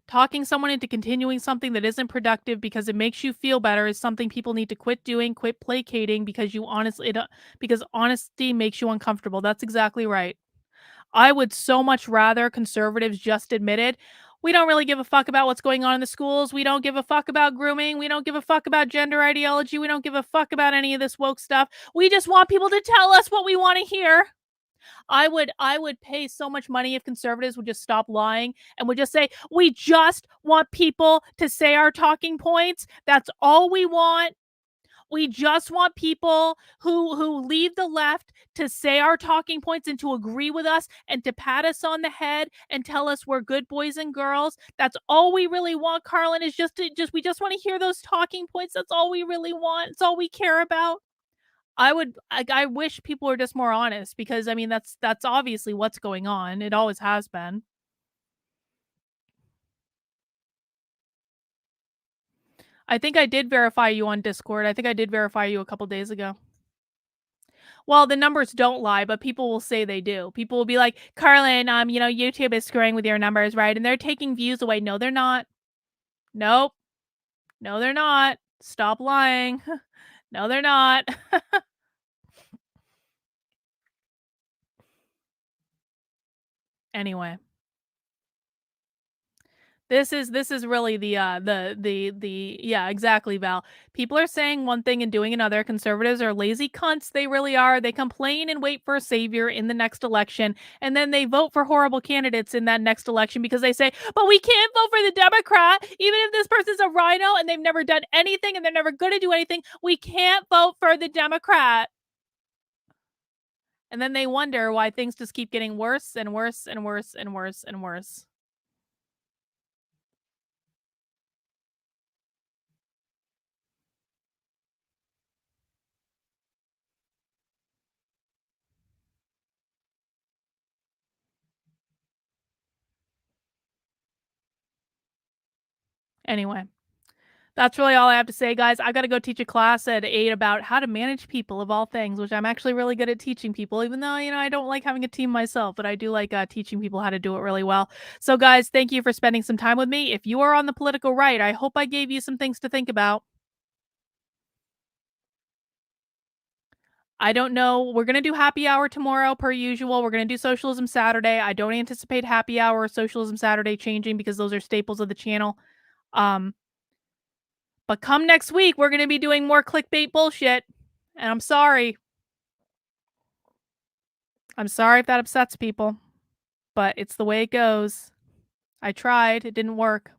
Talking someone into continuing something that isn't productive because it makes you feel better is something people need to quit doing, quit placating because you honestly because honesty makes you uncomfortable. That's exactly right. I would so much rather conservatives just admit it. We don't really give a fuck about what's going on in the schools. We don't give a fuck about grooming. We don't give a fuck about gender ideology. We don't give a fuck about any of this woke stuff. We just want people to tell us what we want to hear. I would pay so much money if conservatives would just stop lying and would just say, "We just want people to say our talking points. That's all we want. We just want people who leave the left to say our talking points and to agree with us and to pat us on the head and tell us we're good boys and girls. That's all we really want, Carlin, is we just want to hear those talking points. That's all we really want. It's all we care about." I wish people were just more honest because, I mean, that's obviously what's going on. It always has been. I think I did verify you on Discord. I think I did verify you a couple days ago. Well, the numbers don't lie, but people will say they do. People will be like, "Carlin, YouTube is screwing with your numbers, right? And they're taking views away." No, they're not. Nope. No, they're not. Stop lying. No, they're not. Anyway. This is really the yeah, exactly, Val. People are saying one thing and doing another. Conservatives are lazy cunts. They really are. They complain and wait for a savior in the next election, and then they vote for horrible candidates in that next election because they say, "But we can't vote for the Democrat, even if this person's a rhino and they've never done anything and they're never going to do anything. We can't vote for the Democrat." And then they wonder why things just keep getting worse and worse and worse and worse and worse. Anyway. That's really all I have to say, guys. I gotta go teach a class at 8 about how to manage people of all things, which I'm actually really good at teaching people, even though, I don't like having a team myself, but I do like teaching people how to do it really well. So, guys, thank you for spending some time with me. If you are on the political right, I hope I gave you some things to think about. I don't know. We're gonna do happy hour tomorrow, per usual. We're gonna do socialism Saturday. I don't anticipate happy hour or socialism Saturday changing because those are staples of the channel. Um, but come next week, we're gonna be doing more clickbait bullshit. And I'm sorry. I'm sorry if that upsets people, but it's the way it goes. I tried, it didn't work.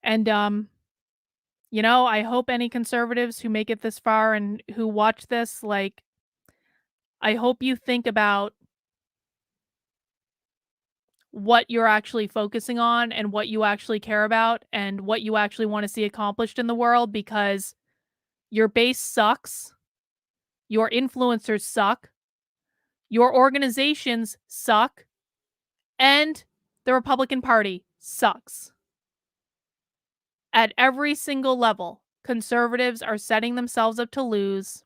And I hope any conservatives who make it this far and who watch this, like, I hope you think about what you're actually focusing on and what you actually care about and what you actually want to see accomplished in the world because your base sucks, your influencers suck, your organizations suck, and the Republican Party sucks. At every single level, conservatives are setting themselves up to lose.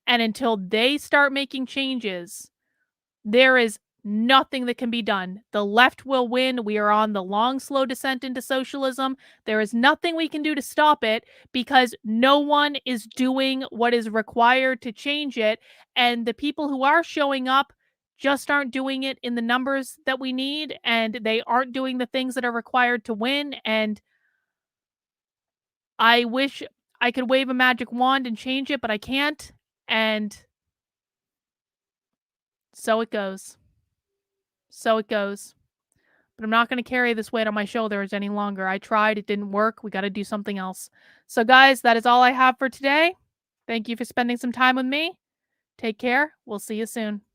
And until they start making changes, there is nothing that can be done. The left will win. We are on the long, slow descent into socialism. There is nothing we can do to stop it because no one is doing what is required to change it. And the people who are showing up just aren't doing it in the numbers that we need, and they aren't doing the things that are required to win. And I wish I could wave a magic wand and change it, but I can't. And so it goes. So it goes. But I'm not going to carry this weight on my shoulders any longer. I tried, it didn't work. We got to do something else. So, guys, that is all I have for today. Thank you for spending some time with me. Take care. We'll see you soon.